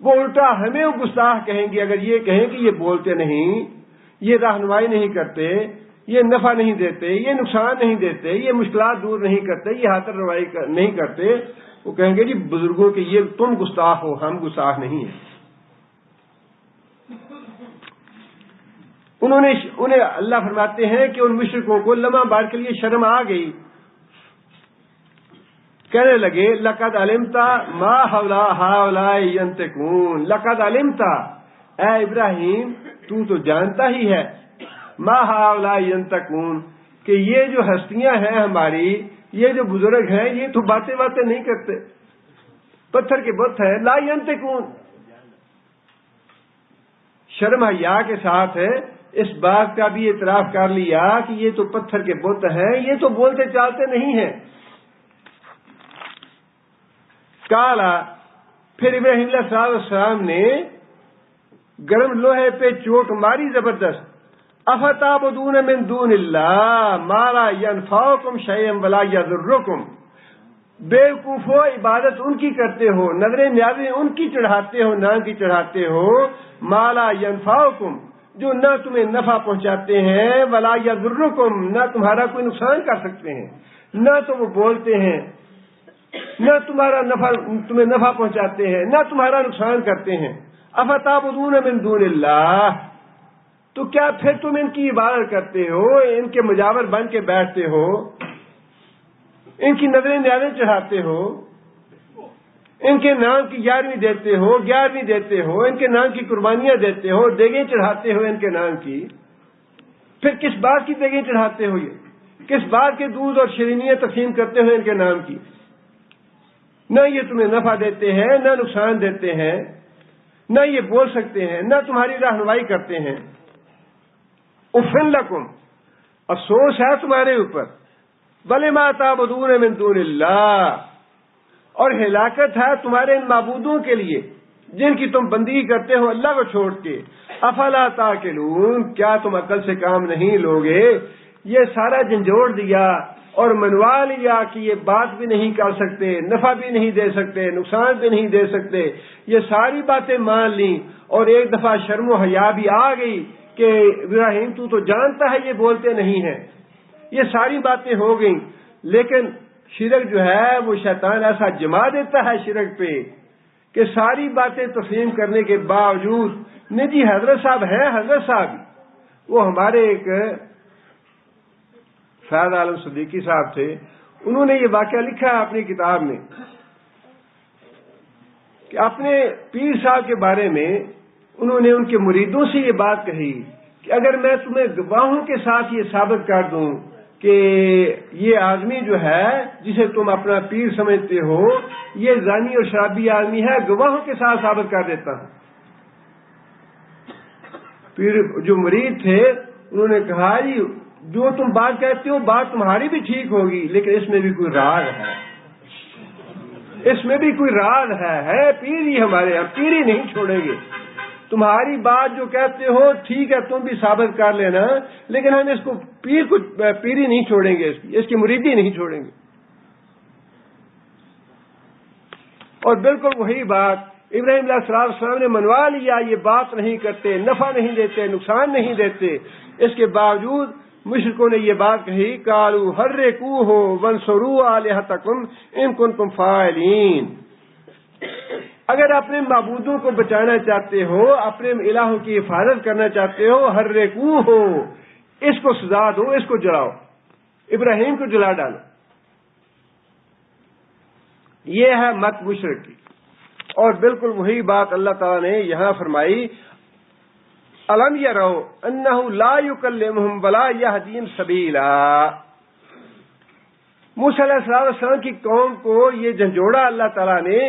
وہ الٹا ہمیں گستاخ کہیں گے اگر یہ کہیں کہ یہ بولتے نہیں، یہ رہنمائی نہیں کرتے، یہ نفع نہیں دیتے، یہ نقصان نہیں دیتے، یہ مشکلات دور نہیں کرتے، یہ حاضر روائی نہیں کرتے، وہ کہیں گے جی بزرگوں کے یہ تم گستاخ ہو، ہم گستاخ نہیں ہیں۔ انہیں اللہ فرماتے ہیں کہ ان مشرکوں کو لمحہ بار کے لیے شرم آ گئی، کہنے لگے لقد علمت ما ہؤلاء ینطقون، لقد علمت، اے ابراہیم تو جانتا ہی ہے، ما ہؤلاء ینطقون، کہ یہ جو ہستیاں ہیں ہماری، یہ جو بزرگ ہیں، یہ تو باتیں نہیں کرتے، پتھر کے بت ہیں، لا ینطقون، شرم حیا کے ساتھ اس بات کا بھی اعتراف کر لیا کہ یہ تو پتھر کے بت ہیں، یہ تو بولتے چالتے نہیں ہیں۔ کالا، پھر ابراہیم علیہ السلام نے گرم لوہے پہ چوٹ ماری زبردست، افتعبدون من دون اللہ ما لا ینفعکم شیئا ولا یضرکم، بیوقوفو عبادت ان کی کرتے ہو، نظریں نیازیں ان کی چڑھاتے ہو، نام کی چڑھاتے ہو، ما لا ینفعکم، جو نہ تمہیں نفع پہنچاتے ہیں، ولا یضرکم، نہ تمہارا کوئی نقصان کر سکتے ہیں، نہ تو وہ بولتے ہیں، نہ تمہیں نفع پہنچاتے ہیں، نہ تمہارا نقصان کرتے ہیں۔ افتعبدون من دون اللہ، تو کیا پھر تم ان کی عبادت کرتے ہو، ان کے مجاور بن کے بیٹھتے ہو، ان کی نظریں نیازیں چڑھاتے ہو، ان کے نام کی 11ویں دیتے ہو، 11ویں دیتے ہو، ان کے نام کی قربانیاں دیتے ہو، دیگیں چڑھاتے ہو ان کے نام کی، پھر کس بات کی دیگیں چڑھاتے ہو، یہ کس بات کے دودھ اور شیرینیاں تقسیم کرتے ہو ان کے نام کی، نہ یہ تمہیں نفع دیتے ہیں، نہ نقصان دیتے ہیں، نہ یہ بول سکتے ہیں، نہ تمہاری رہنمائی کرتے ہیں۔ اُفٍ لَکُمْ، افسوس ہے تمہارے اوپر، وَلِمَا تَعْبُدُونَ مِن دُونِ اللَّهِ، اور ہلاکت ہے تمہارے ان معبودوں کے لیے جن کی تم بندگی کرتے ہو اللہ کو چھوڑ کے۔ افلا تاکلون، کیا تم عقل سے کام نہیں لوگے؟ یہ سارا جھنجھوڑ دیا اور منوا لیا کہ یہ بات بھی نہیں کر سکتے، نفع بھی نہیں دے سکتے، نقصان بھی نہیں دے سکتے، یہ ساری باتیں مان لیں، اور ایک دفعہ شرم و حیا بھی آ گئی کہ ابراہیم تو جانتا ہے یہ بولتے نہیں ہیں، یہ ساری باتیں ہو گئیں، لیکن شرک جو ہے وہ شیطان ایسا جما دیتا ہے شرک پہ کہ ساری باتیں تسلیم کرنے کے باوجود، نہیں جی حضرت صاحب ہیں، حضرت صاحب وہ ہمارے ایک فیض عالم صدیقی صاحب تھے، انہوں نے یہ واقعہ لکھا ہے اپنی کتاب میں کہ اپنے پیر صاحب کے بارے میں انہوں نے ان کے مریدوں سے یہ بات کہی کہ اگر میں تمہیں گواہوں کے ساتھ یہ ثابت کر دوں کہ یہ آدمی جو ہے جسے تم اپنا پیر سمجھتے ہو یہ زانی اور شرابی آدمی ہے، گواہوں کے ساتھ ثابت کر دیتا ہوں۔ پھر جو مرید تھے انہوں نے کہا جی جو تم بات کہتے ہو بات تمہاری بھی ٹھیک ہوگی، لیکن اس میں بھی کوئی راز ہے، اس میں بھی کوئی راز ہے پیر ہی ہمارے ہم پیر ہی نہیں چھوڑیں گے۔ تمہاری بات جو کہتے ہو ٹھیک ہے تم بھی ثابت کر لینا، لیکن ہم اس کو پیری نہیں چھوڑیں گے، اس کی مریدی نہیں چھوڑیں گے۔ اور بالکل وہی بات ابراہیم علیہ السلام نے منوا لیا، یہ بات نہیں کرتے، نفع نہیں دیتے، نقصان نہیں دیتے، اس کے باوجود مشرکوں نے یہ بات کہی قالوا حرقوہ وانصروا آلہتکم ان کنتم فاعلین۔ اگر اپنے معبودوں کو بچانا چاہتے ہو، اپنے الہوں کی حفاظت کرنا چاہتے ہو، حرقوہ اس کو سزا دو، اس کو جلاؤ، ابراہیم کو جلا ڈالو۔ یہ ہے مت مشرک کی۔ اور بالکل وہی بات اللہ تعالیٰ نے یہاں فرمائی الم یروا انہ لا یکلمہم ولا یہدیہم سبیلا۔ موسیٰ علیہ السلام کی قوم کو یہ جھنجھوڑا اللہ تعالیٰ نے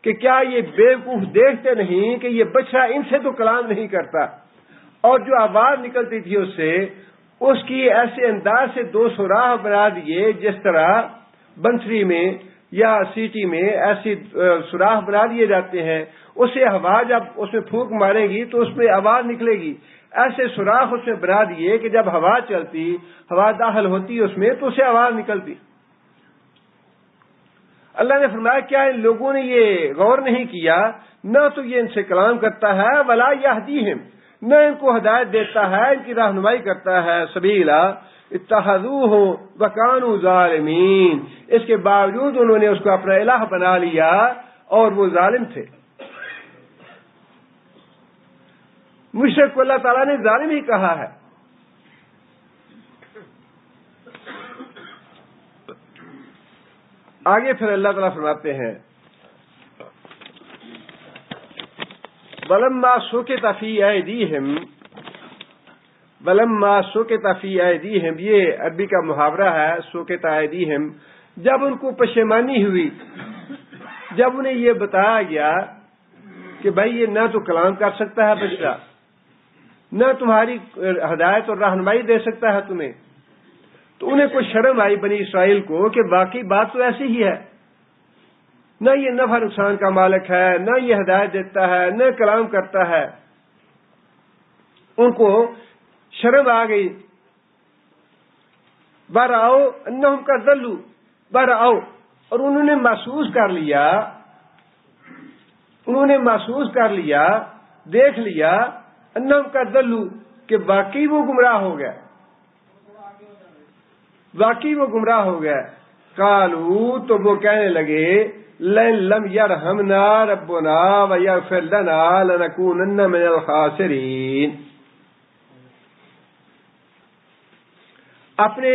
کہ کیا یہ بیوقوف دیکھتے نہیں کہ یہ بچہ ان سے تو کلام نہیں کرتا، اور جو آواز نکلتی تھی اس سے اس کی ایسے انداز سے دو سوراخ بنا دیے جس طرح بنسری میں یا سیٹی میں ایسی سوراخ بنا دیے جاتے ہیں، اسے ہوا جب اس میں پھونک مارے گی تو اس میں آواز نکلے گی، ایسے سوراخ اس میں بنا دیے کہ جب ہوا چلتی، ہوا داخل ہوتی اس میں تو اسے آواز نکلتی۔ اللہ نے فرمایا کیا ان لوگوں نے یہ غور نہیں کیا، نہ تو یہ ان سے کلام کرتا ہے ولا یہدیہم، نہ ان کو ہدایت دیتا ہے، ان کی رہنمائی کرتا ہے، سبیلا اتخذوہ وکانوا ظالمین، اس کے باوجود انہوں نے اس کو اپنا الہ بنا لیا اور وہ ظالم تھے۔ مشرک کو اللہ تعالیٰ نے ظالم ہی کہا ہے۔ آگے پھر اللہ تعالیٰ فرماتے ہیں وَلَمَّا سُقِطَ فِي أَيْدِيهِمْ، وَلَمَّا سُقِطَ فِي أَيْدِيهِمْ یہ عربی کا محاورہ ہے، سُقِطَ أَيْدِيهِمْ، جب ان کو پشیمانی ہوئی، جب انہیں یہ بتایا گیا کہ بھائی یہ نہ تو کلام کر سکتا ہے بچہ، نہ تمہاری ہدایت اور رہنمائی دے سکتا ہے تمہیں، تو انہیں کوئی شرم آئی بنی اسرائیل کو کہ باقی بات تو ایسی ہی ہے، نہ یہ نفع نقصان کا مالک ہے، نہ یہ ہدایت دیتا ہے، نہ کلام کرتا ہے۔ ان کو شرم آ گئی۔ برآؤ انہم کذلوا، برآؤ، اور انہوں نے محسوس کر لیا، دیکھ لیا انہم کذلوا کہ واقعی وہ گمراہ ہو گیا، واقعی وہ گمراہ ہو گیا۔ قالوا، تو وہ کہنے لگے لئن لم یرحمنا ربنا ویغفر لنا لنکونن من الخاسرین۔ اپنے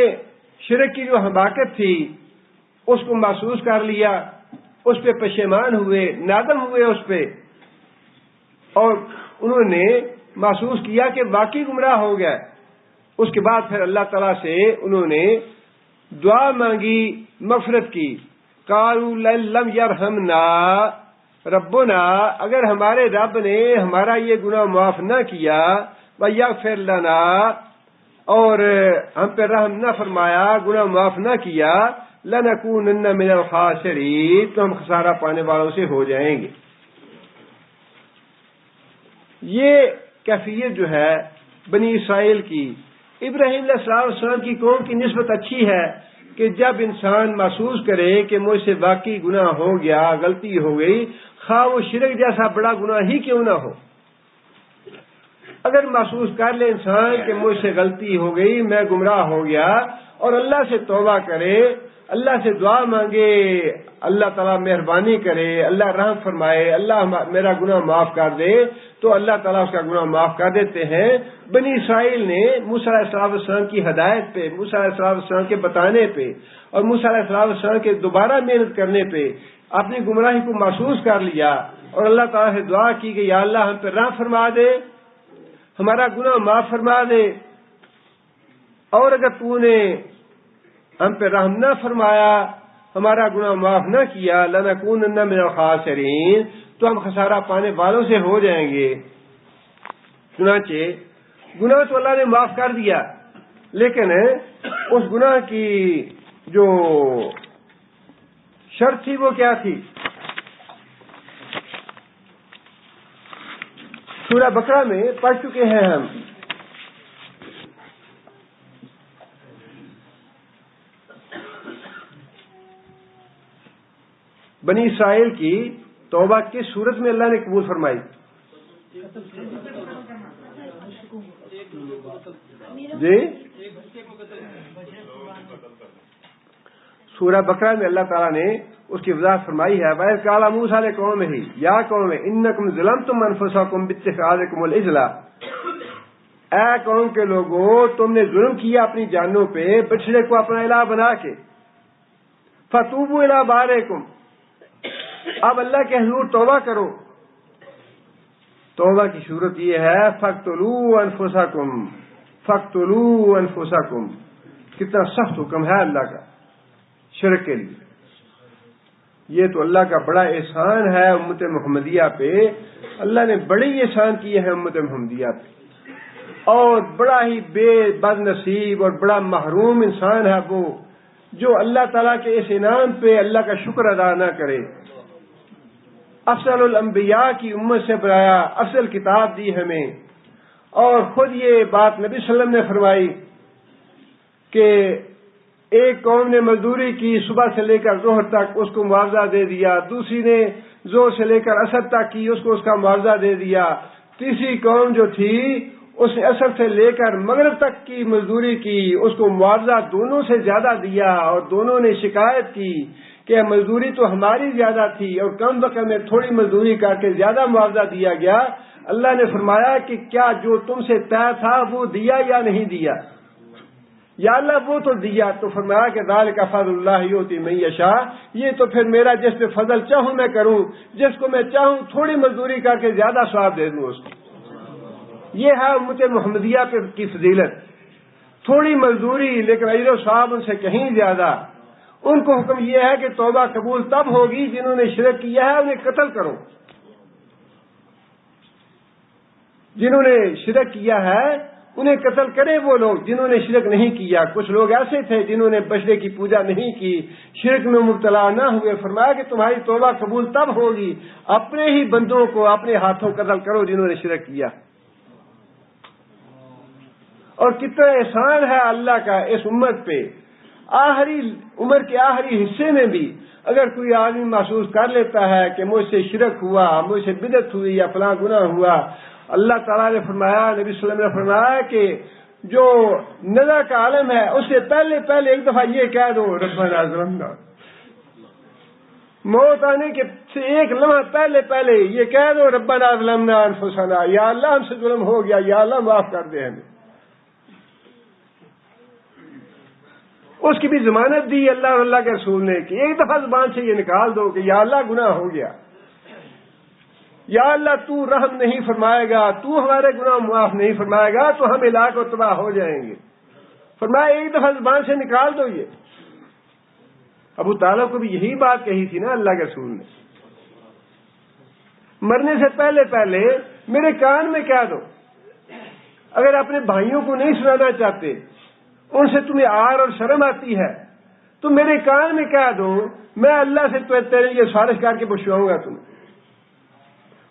شرک کی جو حماقت تھی اس کو محسوس کر لیا، اس پہ پشیمان ہوئے، نادم ہوئے اس پہ، اور انہوں نے محسوس کیا کہ واقعی گمراہ ہو گیا۔ اس کے بعد پھر اللہ تعالیٰ سے انہوں نے دعا مانگی مغفرت کی۔ قالوا لئن لم یرحمنا ربنا، اگر ہمارے رب نے ہمارا یہ گناہ معاف نہ کیا، ویغفر لنا، اور ہم پہ رحم نہ فرمایا، گناہ معاف نہ کیا، لنکونن من الخاسرین، تو ہم خسارہ پانے والوں سے ہو جائیں گے۔ یہ کیفیت جو ہے بنی اسرائیل کی، ابراہیم علیہ السلام کی قوم کی نسبت اچھی ہے کہ جب انسان محسوس کرے کہ مجھ سے واقعی گناہ ہو گیا، غلطی ہو گئی، خواہ وہ شرک جیسا بڑا گناہ ہی کیوں نہ ہو، اگر محسوس کر لے انسان کہ مجھ سے غلطی ہو گئی، میں گمراہ ہو گیا، اور اللہ سے توبہ کرے، اللہ سے دعا مانگے، اللہ تعالیٰ مہربانی کرے، اللہ رحم فرمائے، اللہ میرا گناہ معاف کر دے، تو اللہ تعالیٰ اس کا گناہ معاف کر دیتے ہیں۔ بنی اسرائیل نے موسیٰ علیہ السلام کی ہدایت پہ، موسیٰ علیہ السلام کے بتانے پہ، اور موسیٰ علیہ السلام کے دوبارہ محنت کرنے پہ اپنی گمراہی کو محسوس کر لیا، اور اللہ تعالیٰ سے دعا کی کہ یا اللہ ہم پہ رحم فرما دے، ہمارا گناہ معاف فرما دے، اور اگر تو نے ہم پہ رحم نہ فرمایا، ہمارا گناہ معاف نہ کیا، لنکونن من الخاسرین، تو ہم خسارہ پانے والوں سے ہو جائیں گے۔ چنانچہ گناہ تو اللہ نے معاف کر دیا، لیکن اس گناہ کی جو شرط تھی وہ کیا تھی؟ سورہ بقرہ میں پڑھ چکے ہیں ہم۔ بنی اسرائیل کی توبہ کس صورت میں اللہ نے قبول فرمائی؟ جی، سورہ بقرہ میں اللہ تعالیٰ نے اس کی وضاحت فرمائی ہے، وَإِذْ قَالَ مُوسَىٰ لِقَوْمِهِ يَا قَوْمِ إِنَّكُمْ ظَلَمْتُمْ أَنفُسَكُمْ بِاتِّخَاذِكُمُ الْعِجْلَ، اے قوم کے لوگوں، تم نے ظلم کیا اپنی جانوں پہ بچڑے کو اپنا الہ بنا کے، فَتُوبُوا إِلَىٰ بَارِئِكُمْ، اب اللہ کے حضور توبہ کرو۔ توبہ کی صورت یہ ہے فَاقْتُلُوا أَنفُسَكُمْ، فَاقْتُلُوا أَنفُسَكُمْ، کتنا سخت حکم ہے اللہ کا شرک کے لیے۔ یہ تو اللہ کا بڑا احسان ہے امت محمدیہ پہ، اللہ نے بڑی احسان کیے ہیں امت محمدیہ پہ، اور بڑا ہی بد نصیب اور بڑا محروم انسان ہے وہ جو اللہ تعالیٰ کے اس انعام پہ اللہ کا شکر ادا نہ کرے۔ افضل الانبیاء کی امت سے بنایا، افضل کتاب دی ہمیں، اور خود یہ بات نبی صلی اللہ علیہ وسلم نے فرمائی کہ ایک قوم نے مزدوری کی صبح سے لے کر ظہر تک، اس کو معاوضہ دے دیا، دوسری نے ظہر سے لے کر عصر تک کی، اس کو اس کا معاوضہ دے دیا، تیسری قوم جو تھی اس نے عصر سے لے کر مغرب تک کی مزدوری کی، اس کو معاوضہ دونوں سے زیادہ دیا، اور دونوں نے شکایت کی کہ مزدوری تو ہماری زیادہ تھی اور کم وقت میں تھوڑی مزدوری کر کے زیادہ معاوضہ دیا گیا۔ اللہ نے فرمایا کہ کیا جو تم سے طے تھا وہ دیا یا نہیں دیا؟ یا اللہ وہ تو دیا، تو فرمایا کہ ذالک فضل اللہ یؤتی من یشاء، یہ تو پھر میرا جس پہ فضل چاہوں میں کروں، جس کو میں چاہوں تھوڑی مزدوری کر کے زیادہ ثواب دے دوں اس کو۔ یہ ہے امت محمدیہ کی فضیلت، تھوڑی مزدوری لیکن اجر و ثواب ان سے کہیں زیادہ۔ ان کو حکم یہ ہے کہ توبہ قبول تب ہوگی جنہوں نے شرک کیا ہے انہیں قتل کرو، جنہوں نے شرک کیا ہے انہیں قتل کرے وہ لوگ جنہوں نے شرک نہیں کیا۔ کچھ لوگ ایسے تھے جنہوں نے بچڑے کی پوجا نہیں کی، شرک میں مبتلا نہ ہوئے، فرمایا کہ تمہاری توبہ قبول تب ہوگی اپنے ہی بندوں کو اپنے ہاتھوں قتل کرو جنہوں نے شرک کیا۔ اور کتنا احسان ہے اللہ کا اس امت پہ، آخری عمر کے آخری حصے میں بھی اگر کوئی آدمی محسوس کر لیتا ہے کہ مجھ سے شرک ہوا، مجھ سے بدعت ہوئی یا فلاں گناہ ہوا، اللہ تعالیٰ نے فرمایا، نبی صلی اللہ علیہ وسلم نے فرمایا کہ جو نزع کا عالم ہے اس سے پہلے ایک دفعہ یہ کہہ دو ربنا ظلمنا، موت آنے کے سے ایک لمحہ پہلے یہ کہہ دو ربنا ظلمنا انفسنا، یا اللہ ہم سے ظلم ہو گیا، یا اللہ معاف کر دے ہمیں۔ اس کی بھی ضمانت دی اللہ اور اللہ کے رسول نے کہ ایک دفعہ زبان سے یہ نکال دو کہ یا اللہ گناہ ہو گیا، یا اللہ تو رحم نہیں فرمائے گا، تو ہمارے گناہ معاف نہیں فرمائے گا تو ہم ہلاک و تباہ ہو جائیں گے۔ فرمایا ایک دفعہ زبان سے نکال دو یہ۔ ابو طالب کو بھی یہی بات کہی تھی نا اللہ کے رسول نے، مرنے سے پہلے میرے کان میں کہہ دو، اگر اپنے بھائیوں کو نہیں سنانا چاہتے، ان سے تمہیں آر اور شرم آتی ہے تو میرے کان میں کہہ دو، میں اللہ سے تیرے لیے سفارش کر کے پوچھواؤں گا تمہیں۔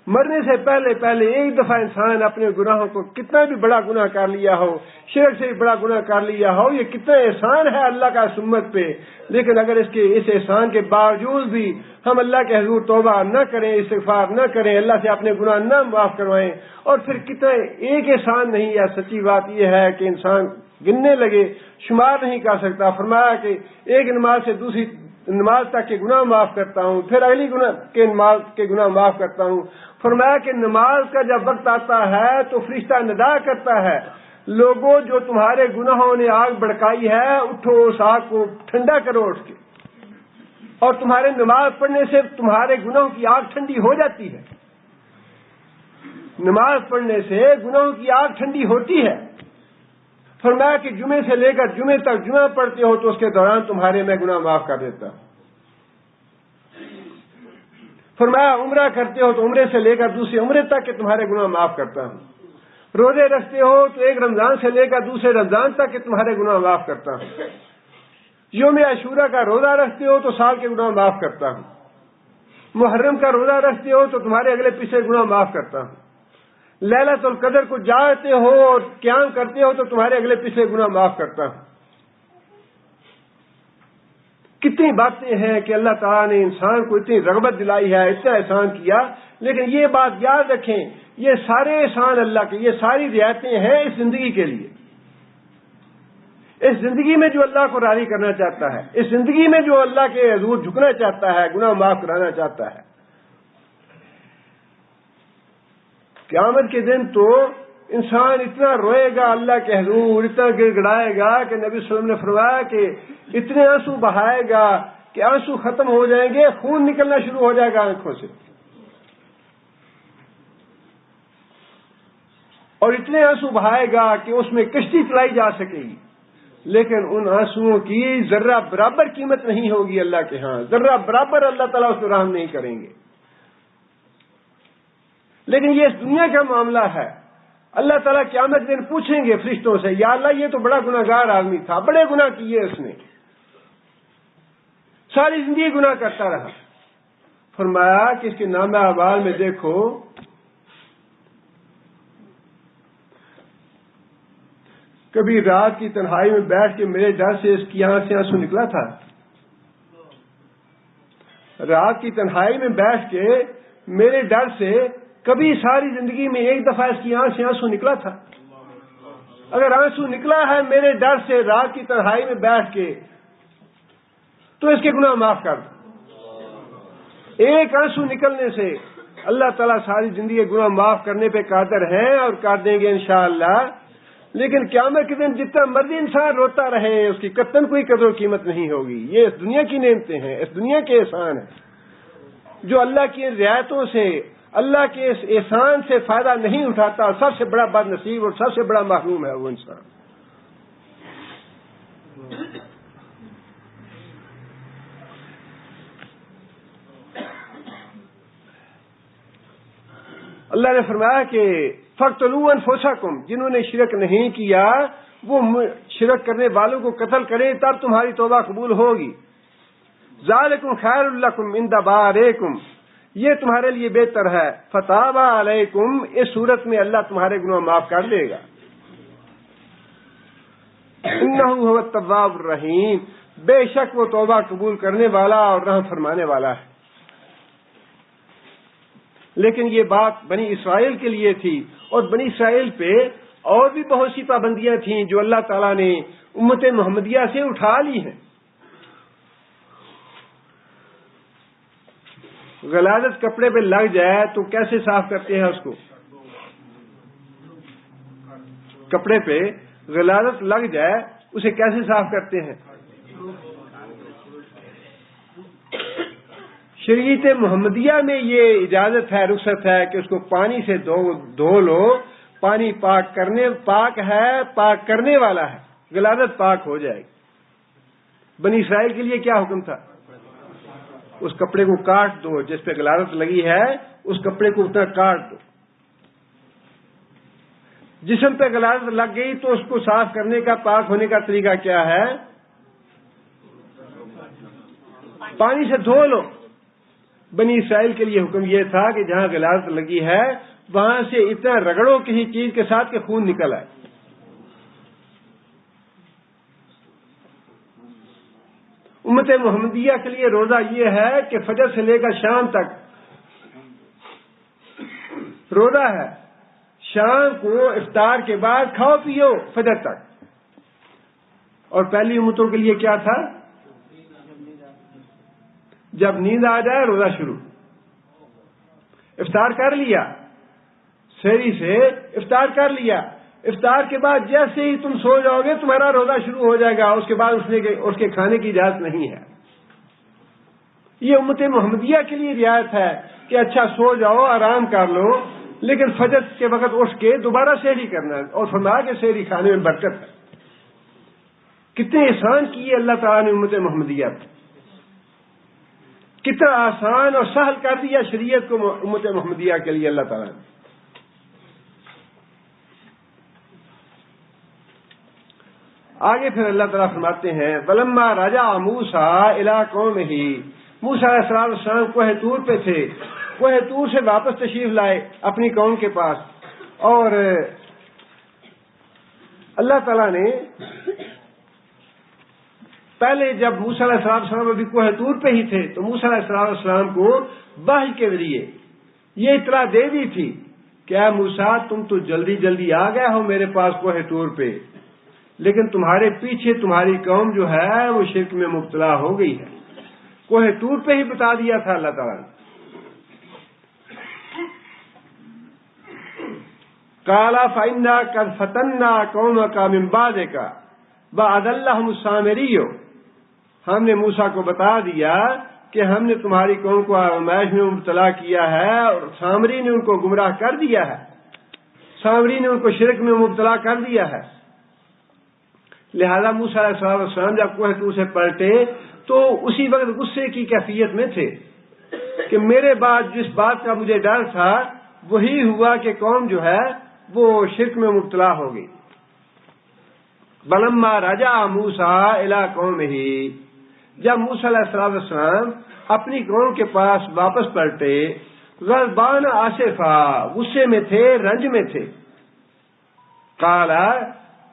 مرنے سے پہلے ایک دفعہ انسان اپنے گناہوں کو کتنا بھی بڑا گناہ کر لیا ہو، شرک سے بھی بڑا گناہ کر لیا ہو، یہ کتنا احسان ہے اللہ کا اس امت پہ، لیکن اگر اس احسان کے باوجود بھی ہم اللہ کے حضور توبہ نہ کریں، استغفار نہ کریں، اللہ سے اپنے گناہ نہ معاف کروائیں، اور پھر کتنا ایک احسان نہیں ہے۔ سچی بات یہ ہے کہ انسان گننے لگے شمار نہیں کر سکتا۔ فرمایا کہ ایک نماز سے دوسری نماز تک کے گناہ معاف کرتا ہوں، پھر اگلی نماز کے گناہ معاف کرتا ہوں۔ فرمایا کہ نماز کا جب وقت آتا ہے تو فرشتہ ندا کرتا ہے، لوگوں جو تمہارے گناہوں نے آگ بھڑکائی ہے اٹھو، اس آگ کو ٹھنڈا کرو اٹھ کے، اور تمہارے نماز پڑھنے سے تمہارے گناہوں کی آگ ٹھنڈی ہو جاتی ہے۔ نماز پڑھنے سے گناہوں کی آگ ٹھنڈی ہوتی ہے۔ فرمایا کہ جمعے سے لے کر جمعے تک جمعہ پڑھتے ہو تو اس کے دوران تمہارے میں گناہ معاف کر دیتا ہوں۔ فرمایا عمرہ کرتے ہو تو عمرے سے لے کر دوسرے عمرے تک کہ تمہارے گناہ معاف کرتا ہوں۔ روزے رکھتے ہو تو ایک رمضان سے لے کر دوسرے رمضان تک کہ تمہارے گناہ معاف کرتا ہوں۔ یوم عاشورہ کا روزہ رکھتے ہو تو سال کے گناہ معاف کرتا ہوں۔ محرم کا روزہ رکھتے ہو تو تمہارے اگلے پچھلے گناہ معاف کرتا ہوں۔ لیلۃ القدر کو جاگتے ہو اور قیام کرتے ہو تو تمہارے اگلے پچھلے گناہ معاف کرتا ہوں۔ کتنی باتیں ہیں کہ اللہ تعالیٰ نے انسان کو اتنی رغبت دلائی ہے، اتنا احسان کیا، لیکن یہ بات یاد رکھیں یہ سارے احسان اللہ کے، یہ ساری رعایتیں ہیں اس زندگی کے لیے، اس زندگی میں جو اللہ کو راضی کرنا چاہتا ہے، اس زندگی میں جو اللہ کے حضور جھکنا چاہتا ہے، گناہ معاف کرانا چاہتا ہے۔ قیامت کے دن تو انسان اتنا روئے گا اللہ کے حضور، اتنا گڑ گڑائے گا کہ نبی صلی اللہ علیہ وسلم نے فرمایا کہ اتنے آنسو بہائے گا کہ آنسو ختم ہو جائیں گے، خون نکلنا شروع ہو جائے گا آنکھوں سے، اور اتنے آنسو بہائے گا کہ اس میں کشتی چلائی جا سکے گی، لیکن ان آنسوؤں کی ذرہ برابر قیمت نہیں ہوگی اللہ کے ہاں، ذرہ برابر اللہ تعالیٰ اس کو رحم نہیں کریں گے۔ لیکن یہ اس دنیا کا معاملہ ہے۔ اللہ تعالیٰ قیامت دن پوچھیں گے فرشتوں سے، یا اللہ یہ تو بڑا گناہگار آدمی تھا، بڑے گناہ کیے اس نے، ساری زندگی گناہ کرتا رہا۔ فرمایا کہ اس کے نامہ اعمال میں دیکھو کبھی رات کی تنہائی میں بیٹھ کے میرے ڈر سے اس کی آنکھ سے آنسو نکلا تھا، رات کی تنہائی میں بیٹھ کے میرے ڈر سے کبھی ساری زندگی میں ایک دفعہ اس کی آنکھ سے آنسو نکلا تھا؟ اگر آنسو نکلا ہے میرے ڈر سے رات کی تنہائی میں بیٹھ کے تو اس کے گناہ معاف کر دو۔ ایک آنسو نکلنے سے اللہ تعالیٰ ساری زندگی گناہ معاف کرنے پہ قادر ہیں اور کر دیں گے انشاءاللہ۔ لیکن قیامت کے دن جتنا مرضی انسان روتا رہے اس کی قطعاً کوئی قدر و قیمت نہیں ہوگی۔ یہ اس دنیا کی نعمتیں ہیں، اس دنیا کے احسان ہیں۔ جو اللہ کی رعایتوں سے، اللہ کے اس احسان سے فائدہ نہیں اٹھاتا، سب سے بڑا بد نصیب اور سب سے بڑا محروم ہے وہ انسان۔ اللہ نے فرمایا کہ فَاقْتُلُوا أَنفُسَكُمْ، جنہوں نے شرک نہیں کیا وہ شرک کرنے والوں کو قتل کریں تب تمہاری توبہ قبول ہوگی۔ ذَلِكُمْ خَيْرٌ لَكُمْ عِنْدَ بَارِئِكُمْ، یہ تمہارے لیے بہتر ہے۔ فَتَابَ عَلَيْكُمْ، اس صورت میں اللہ تمہارے گناہ معاف کر دے گا۔ إِنَّهُ هُوَ التَّوَّابُ الرَّحِيمُ، بے شک وہ توبہ قبول کرنے والا اور رحم فرمانے والا ہے۔ لیکن یہ بات بنی اسرائیل کے لیے تھی، اور بنی اسرائیل پہ اور بھی بہت سی پابندیاں تھیں جو اللہ تعالیٰ نے امت محمدیہ سے اٹھا لی ہیں۔ غلاظت کپڑے پہ لگ جائے تو کیسے صاف کرتے ہیں اس کو؟ کپڑے پہ غلاظت لگ جائے اسے کیسے صاف کرتے ہیں؟ شریعت محمدیہ میں یہ اجازت ہے، رخصت ہے کہ اس کو پانی سے دھو لو، پانی پاک ہے، پاک کرنے والا ہے، غلاظت پاک ہو جائے گی۔ بنی اسرائیل کے لیے کیا حکم تھا؟ اس کپڑے کو کاٹ دو، جس پہ غلاظت لگی ہے اس کپڑے کو اتنا کاٹ دو۔ جسم پہ غلاظت لگ گئی تو اس کو صاف کرنے کا، پاک ہونے کا طریقہ کیا ہے؟ پانی سے دھو لو۔ بنی اسرائیل کے لیے حکم یہ تھا کہ جہاں غلاظت لگی ہے وہاں سے اتنا رگڑو کسی چیز کے ساتھ کہ خون نکل آئے۔ امت محمدیہ کے لیے روزہ یہ ہے کہ فجر سے لے کر شام تک روزہ ہے، شام کو افطار کے بعد کھاؤ پیو فجر تک۔ اور پہلی امتوں کے لیے کیا تھا؟ جب نیند آ جائے روزہ شروع، افطار کر لیا، سحری سے افطار کر لیا، افطار کے بعد جیسے ہی تم سو جاؤ گے تمہارا روزہ شروع ہو جائے گا، اس کے بعد اس کے کھانے کی اجازت نہیں ہے۔ یہ امت محمدیہ کے لیے رعایت ہے کہ اچھا سو جاؤ، آرام کر لو، لیکن فجر کے وقت اٹھ کے دوبارہ سحری کرنا ہے، اور فرمایا کہ سحری کھانے میں برکت ہے۔ کتنے احسان کیے اللہ تعالیٰ نے امت محمدیہ پر، کتنا آسان اور سہل کر دیا شریعت کو امت محمدیہ کے لیے اللہ تعالیٰ نے۔ آگے پھر اللہ تعالیٰ فرماتے ہیں وَلَمَّا رَجَعَ مُوسَىٰ إِلَىٰ قَوْمِهِ، موسیٰ علیہ السلام کوہ طور پہ تھے، کوہ طور سے واپس تشریف لائے اپنی قوم کے پاس، اور اللہ تعالیٰ نے پہلے جب موسیٰ علیہ السلام ابھی کوہ طور پہ ہی تھے تو موسیٰ علیہ السلام کو وحی کے ذریعے یہ اطلاع دے دی تھی کہ اے موسیٰ تم تو جلدی جلدی آ گئے ہو میرے پاس کوہ طور پہ، لیکن تمہارے پیچھے تمہاری قوم جو ہے وہ شرک میں مبتلا ہو گئی ہے۔ کوہ طور پہ ہی بتا دیا تھا اللہ تعالیٰ نے۔ قَالَ فَإِنَّا قَدْ فَتَنَّا قَوْمَكَ مِن بَعْدِكَ وَأَضَلَّهُمُ السَّامِرِيُّ، ہم نے موسیٰ کو بتا دیا کہ ہم نے تمہاری قوم کو آزمائش میں مبتلا کیا ہے اور سامری نے ان کو گمراہ کر دیا ہے، سامری نے ان کو شرک میں مبتلا کر دیا ہے۔ لہذا موسیٰ علیہ السلام جب کوہ طور سے پلٹے تو اسی وقت غصے کی کیفیت میں تھے کہ میرے بعد جس بات کا مجھے ڈر تھا وہی ہوا کہ قوم جو ہے وہ شرک میں مبتلا ہو گئی۔ وَلَمَّا رَجَعَ مُوسَىٰ إِلَىٰ قَوْمِهِ، جب موسیٰ علیہ السلام اپنی قوم کے پاس واپس پلٹے غضبان آصفا، غصے میں تھے، رنج میں تھے۔ قال،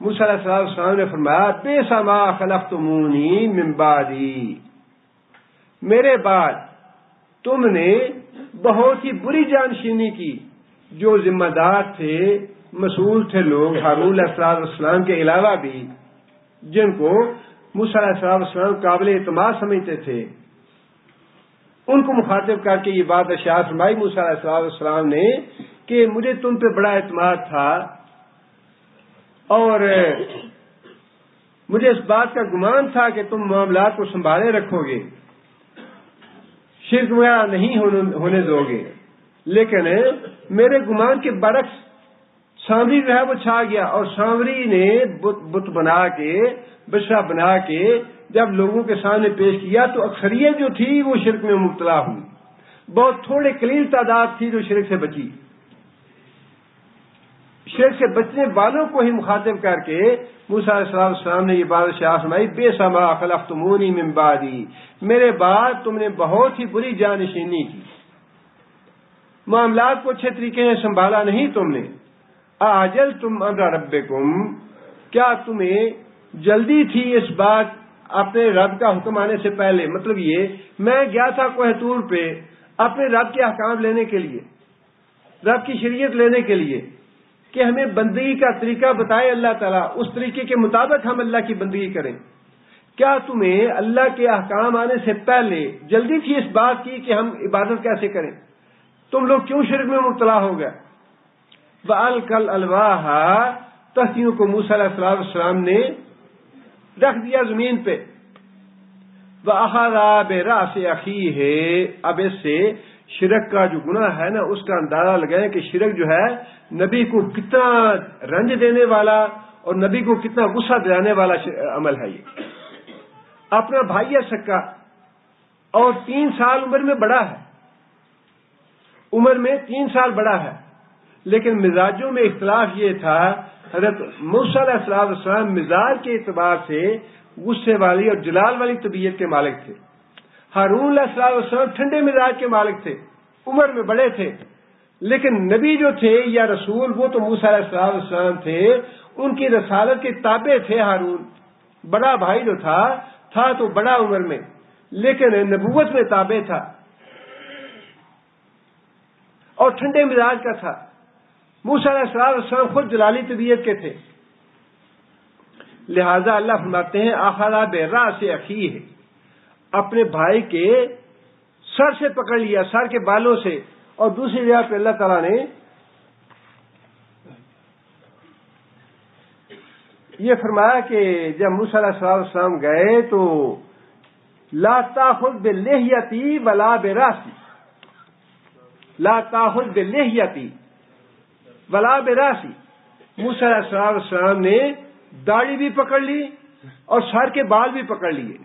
موسیٰ علیہ السلام نے فرمایا بئس ما خلفتمونی من بعدی، میرے بعد تم نے بہت ہی بری جانشینی کی۔ جو ذمہ دار تھے، مسئول تھے لوگ ہارون علیہ السلام کے علاوہ بھی، جن کو موسیٰ علیہ السلام قابل اعتماد سمجھتے تھے، ان کو مخاطب کر کے یہ بات ارشاد فرمائی موسیٰ علیہ السلام نے کہ مجھے تم پہ بڑا اعتماد تھا اور مجھے اس بات کا گمان تھا کہ تم معاملات کو سنبھالے رکھو گے، شرک وغیرہ نہیں ہونے دو گے، لیکن میرے گمان کے برعکس سامری جو ہے وہ چھا گیا، اور سامری نے بت بنا کے، بچڑا بنا کے جب لوگوں کے سامنے پیش کیا تو اکثریت جو تھی وہ شرک میں مبتلا ہوئی، بہت تھوڑے قلیل تعداد تھی جو شرک سے بچی۔ شرک سے بچنے والوں کو ہی مخاطب کر کے موسیٰ علیہ السلام نے یہ بات ارشاد فرمائی بئس ما خلفتمونی من بعدی، میرے بعد تم نے بہت ہی بری جانشینی کی، معاملات کو اچھے طریقے سے سنبھالا نہیں تم نے۔ اعجلتم امر ربکم، کیا تمہیں جلدی تھی اس بات اپنے رب کا حکم آنے سے پہلے؟ مطلب یہ میں گیا تھا کوہ طور پہ اپنے رب کے احکام لینے کے لیے، رب کی شریعت لینے کے لیے کہ ہمیں بندگی کا طریقہ بتائے اللہ تعالیٰ، اس طریقے کے مطابق ہم اللہ کی بندگی کریں۔ کیا تمہیں اللہ کے احکام آنے سے پہلے جلدی تھی اس بات کی کہ ہم عبادت کیسے کریں؟ تم لوگ کیوں شرک میں مبتلا ہو گئے؟ وَأَلْقَى الْأَلْوَاحَ، تختیوں کو موسیٰ علیہ السلام نے رکھ دیا زمین پہ۔ وَأَخَذَ بِرَأْسِ أَخِيهِ، اب اس سے شرک کا جو گناہ ہے نا اس کا اندازہ لگائیں کہ شرک جو ہے نبی کو کتنا رنج دینے والا اور نبی کو کتنا غصہ دلانے والا عمل ہے۔ یہ اپنا بھائی ہے سکا اور 3 سال عمر میں بڑا ہے، عمر میں 3 سال بڑا ہے، لیکن مزاجوں میں اختلاف یہ تھا، حضرت موسیٰ علیہ السلام مزاج کے اعتبار سے غصے والی اور جلال والی طبیعت کے مالک تھے، ہارون علیہ السلام ٹھنڈے مزاج کے مالک تھے، عمر میں بڑے تھے، لیکن نبی جو تھے یا رسول وہ تو موسیٰ علیہ السلام تھے، ان کی رسالت کے تابع تھے ہارون، بڑا بھائی جو تھا تو بڑا عمر میں لیکن نبوت میں تابع تھا اور ٹھنڈے مزاج کا تھا۔ موسیٰ علیہ السلام خود جلالی طبیعت کے تھے، لہذا اللہ فرماتے ہیں اخذ برأس اخیہ، اپنے بھائی کے سر سے پکڑ لیا، سر کے بالوں سے، اور دوسری جگہ پہ اللہ تعالیٰ نے یہ فرمایا کہ جب موسیٰ علیہ السلام گئے تو لا تأخذ بلحیتی ولا براسی، لا تأخذ بلحیتی ولا براسی، موسیٰ علیہ السلام نے داڑھی بھی پکڑ لی، اور سر کے بال بھی پکڑ لیے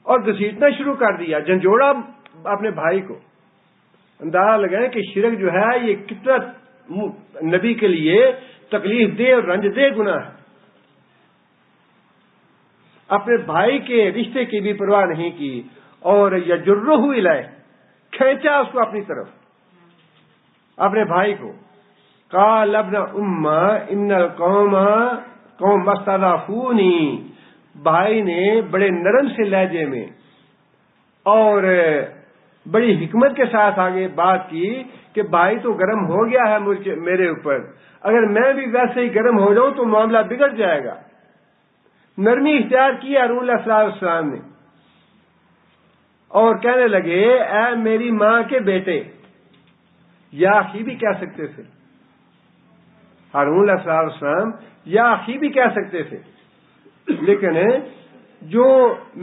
اور گھسیٹنا شروع کر دیا، جھنجھوڑا اپنے بھائی کو۔ اندازہ لگائیں کہ شرک جو ہے یہ کتنا نبی کے لیے تکلیف دہ اور رنج دہ گناہ ہے۔ اپنے بھائی کے رشتے کی بھی پرواہ نہیں کی اور یجرہ الیہ، کھینچا اس کو اپنی طرف، اپنے بھائی کو۔ قال ابن ام ان قوم استضعفونی، بھائی نے بڑے نرم سے لہجے میں اور بڑی حکمت کے ساتھ آگے بات کی کہ بھائی تو گرم ہو گیا ہے میرے اوپر، اگر میں بھی ویسے ہی گرم ہو جاؤں تو معاملہ بگڑ جائے گا۔ نرمی اختیار کی ہارون علیہ السلام نے اور کہنے لگے اے میری ماں کے بیٹے، یا اخی بھی کہہ سکتے تھے، ہارون علیہ السلام یا اخی بھی کہہ سکتے تھے، لیکن جو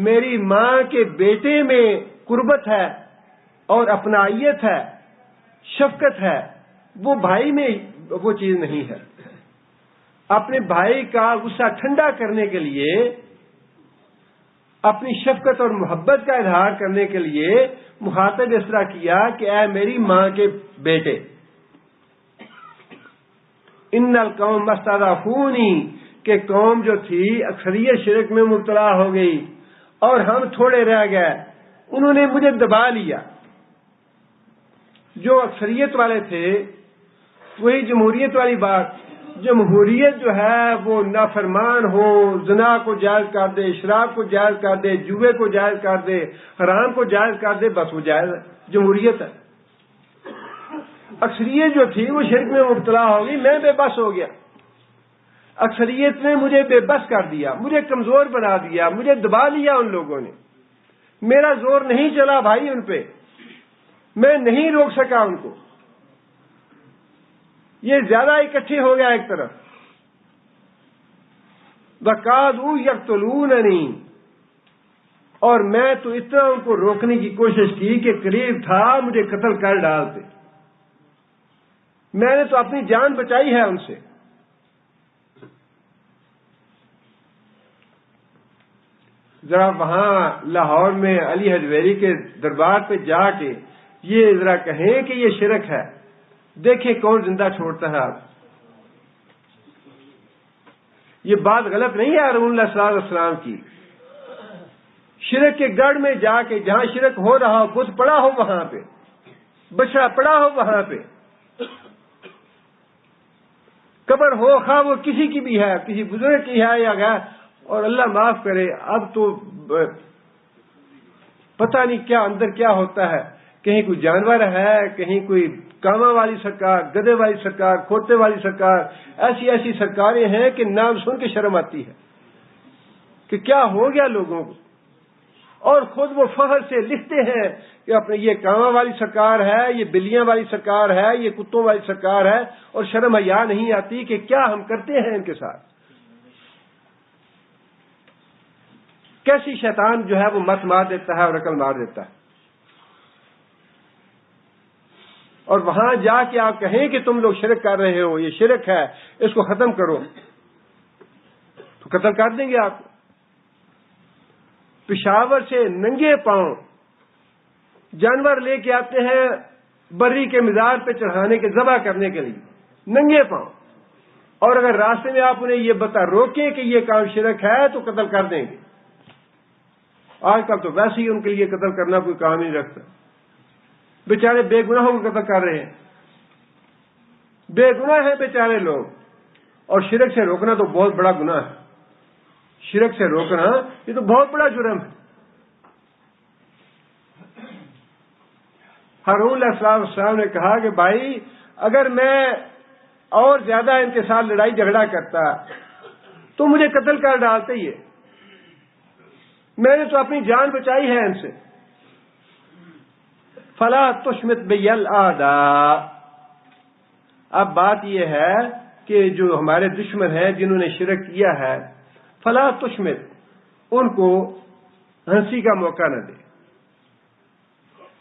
میری ماں کے بیٹے میں قربت ہے اور اپنائیت ہے، شفقت ہے، وہ بھائی میں وہ چیز نہیں ہے۔ اپنے بھائی کا غصہ ٹھنڈا کرنے کے لیے، اپنی شفقت اور محبت کا اظہار کرنے کے لیے مخاطب اس طرح کیا کہ اے میری ماں کے بیٹے، ان القوم استضعفونی، کہ قوم جو تھی اکثریت شرک میں مبتلا ہو گئی اور ہم تھوڑے رہ گئے، انہوں نے مجھے دبا لیا۔ جو اکثریت والے تھے وہی جمہوریت والی بات، جمہوریت جو ہے وہ نافرمان ہو، زنا کو جائز کر دے، شراب کو جائز کر دے، جوے کو جائز کر دے، حرام کو جائز کر دے، بس وہ جائز ہے، جمہوریت ہے۔ اکثریت جو تھی وہ شرک میں مبتلا ہو گئی، میں بے بس ہو گیا، اکثریت نے مجھے بے بس کر دیا، مجھے کمزور بنا دیا، مجھے دبا لیا ان لوگوں نے، میرا زور نہیں چلا بھائی ان پہ، میں نہیں روک سکا ان کو، یہ زیادہ اکٹھے ہو گیا ایک طرف۔ وَقَعَدُوا يَقْتُلُونَنِي، اور میں تو اتنا ان کو روکنے کی کوشش کی کہ قریب تھا مجھے قتل کر ڈالتے، میں نے تو اپنی جان بچائی ہے ان سے۔ ذرا وہاں لاہور میں علی حجویری کے دربار پہ جا کے یہ ذرا کہیں کہ یہ شرک ہے، دیکھیں کون زندہ چھوڑتا ہے آپ۔ یہ بات غلط نہیں ہے ہارون علیہ السلام کی۔ شرک کے گڑھ میں جا کے جہاں شرک ہو رہا ہو، بت پڑا ہو وہاں پہ، بچڑا پڑا ہو وہاں پہ، قبر ہو خواہ وہ کسی کی بھی ہے، کسی بزرگ کی ہے یا غیر، اور اللہ معاف کرے اب تو پتہ نہیں کیا اندر کیا ہوتا ہے، کہیں کوئی جانور ہے، کہیں کوئی کاما والی سرکار، گدے والی سرکار، کھوتے والی سرکار، ایسی ایسی سرکاریں ہیں کہ نام سن کے شرم آتی ہے کہ کیا ہو گیا لوگوں کو، اور خود وہ فخر سے لکھتے ہیں کہ اپنے یہ کاما والی سرکار ہے، یہ بلیاں والی سرکار ہے، یہ کتوں والی سرکار ہے، اور شرم حیا نہیں آتی کہ کیا ہم کرتے ہیں ان کے ساتھ۔ کیسی شیطان جو ہے وہ مت مار دیتا ہے اور عقل مار دیتا ہے۔ اور وہاں جا کے آپ کہیں کہ تم لوگ شرک کر رہے ہو، یہ شرک ہے، اس کو ختم کرو، تو قتل کر دیں گے آپ کو۔ پشاور سے ننگے پاؤں جانور لے کے آتے ہیں بری کے مزار پہ چڑھانے کے، ذبح کرنے کے لیے، ننگے پاؤں، اور اگر راستے میں آپ انہیں یہ بتا روکیں کہ یہ کام شرک ہے تو قتل کر دیں گے۔ آج کل تو ویسے ہی ان کے لیے قتل کرنا کوئی کام نہیں رکھتا، بیچارے بے گناہوں کو قتل کر رہے ہیں، بے گناہ ہیں بیچارے لوگ، اور شرک سے روکنا تو بہت بڑا گناہ ہے، شرک سے روکنا یہ تو بہت بڑا جرم ہے۔ ہارون علیہ السلام نے کہا کہ بھائی اگر میں اور زیادہ ان کے ساتھ لڑائی جھگڑا کرتا تو مجھے قتل کر ڈالتے ہی، میں نے تو اپنی جان بچائی ہے ان سے۔ فلا تشمت بی الاعداء، اب بات یہ ہے کہ جو ہمارے دشمن ہیں جنہوں نے شرک کیا ہے، فلا تشمت، ان کو ہنسی کا موقع نہ دے،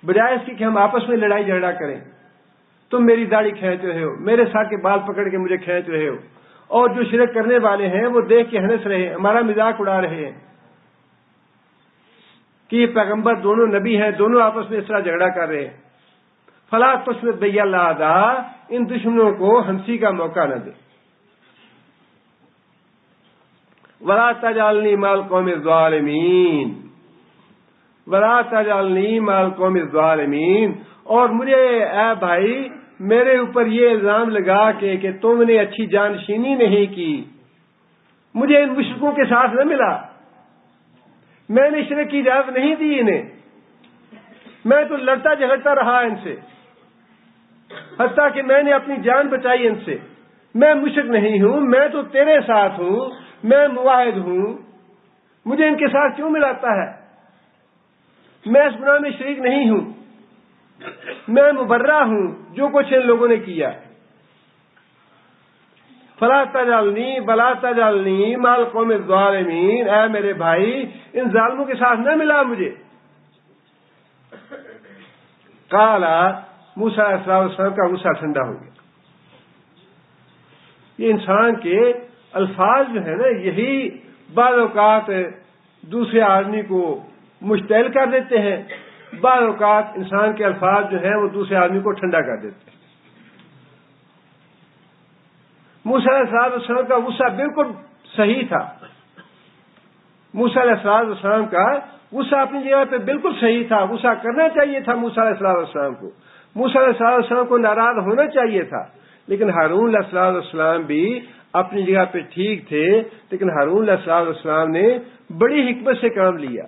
بجائے اس کی کہ ہم آپس میں لڑائی جھگڑا کریں، تم میری داڑھی کھینچ رہے ہو، میرے سر کے بال پکڑ کے مجھے کھینچ رہے ہو، اور جو شرک کرنے والے ہیں وہ دیکھ کے ہنس رہے ہیں، ہمارا مذاق اڑا رہے ہیں کہ یہ پیغمبر دونوں نبی ہیں، دونوں آپس میں اس طرح جھگڑا کر رہے ہیں۔ فلا تشمت بی الاعداء، ان دشمنوں کو ہنسی کا موقع نہ دے۔ ولا تجعلنی مع القوم الظالمین، ولا تجعلنی مع القوم الظالمین، اور مجھے اے بھائی میرے اوپر یہ الزام لگا کے کہ تم نے اچھی جانشینی نہیں کی، مجھے ان مشرکوں کے ساتھ نہ ملا، میں نے شرک کی اجازت نہیں دی انہیں، میں تو لڑتا جھگڑتا رہا ان سے، حتیٰ کہ میں نے اپنی جان بچائی ان سے۔ میں مشرک نہیں ہوں، میں تو تیرے ساتھ ہوں، میں مواحد ہوں، مجھے ان کے ساتھ کیوں ملاتا ہے؟ میں اس گناہ میں شریک نہیں ہوں، میں مبرہ ہوں جو کچھ ان لوگوں نے کیا۔ فلا تجعلنی ولا تجعلنی مع القوم الظالمین، اے میرے بھائی ان ظالموں کے ساتھ نہ ملا مجھے۔ قال موسیٰ علیہ السلام کا غصہ ٹھنڈا ہو گیا۔ یہ انسان کے الفاظ جو ہے نا، یہی بعض اوقات دوسرے آدمی کو مشتعل کر دیتے ہیں، بعض اوقات انسان کے الفاظ جو ہیں وہ دوسرے آدمی کو ٹھنڈا کر دیتے ہیں۔ موسیٰ علیہ السلام کا غصہ بالکل صحیح تھا، موسیٰ علیہ السلام کا غصہ اپنی جگہ پہ بالکل صحیح تھا، غصہ کرنا چاہیے تھا موسیٰ علیہ السلام کو، موسیٰ علیہ السلام کو ناراض ہونا چاہیے تھا، لیکن ہارون علیہ السلام بھی اپنی جگہ پہ ٹھیک تھے، لیکن ہارون علیہ السلام نے بڑی حکمت سے کام لیا۔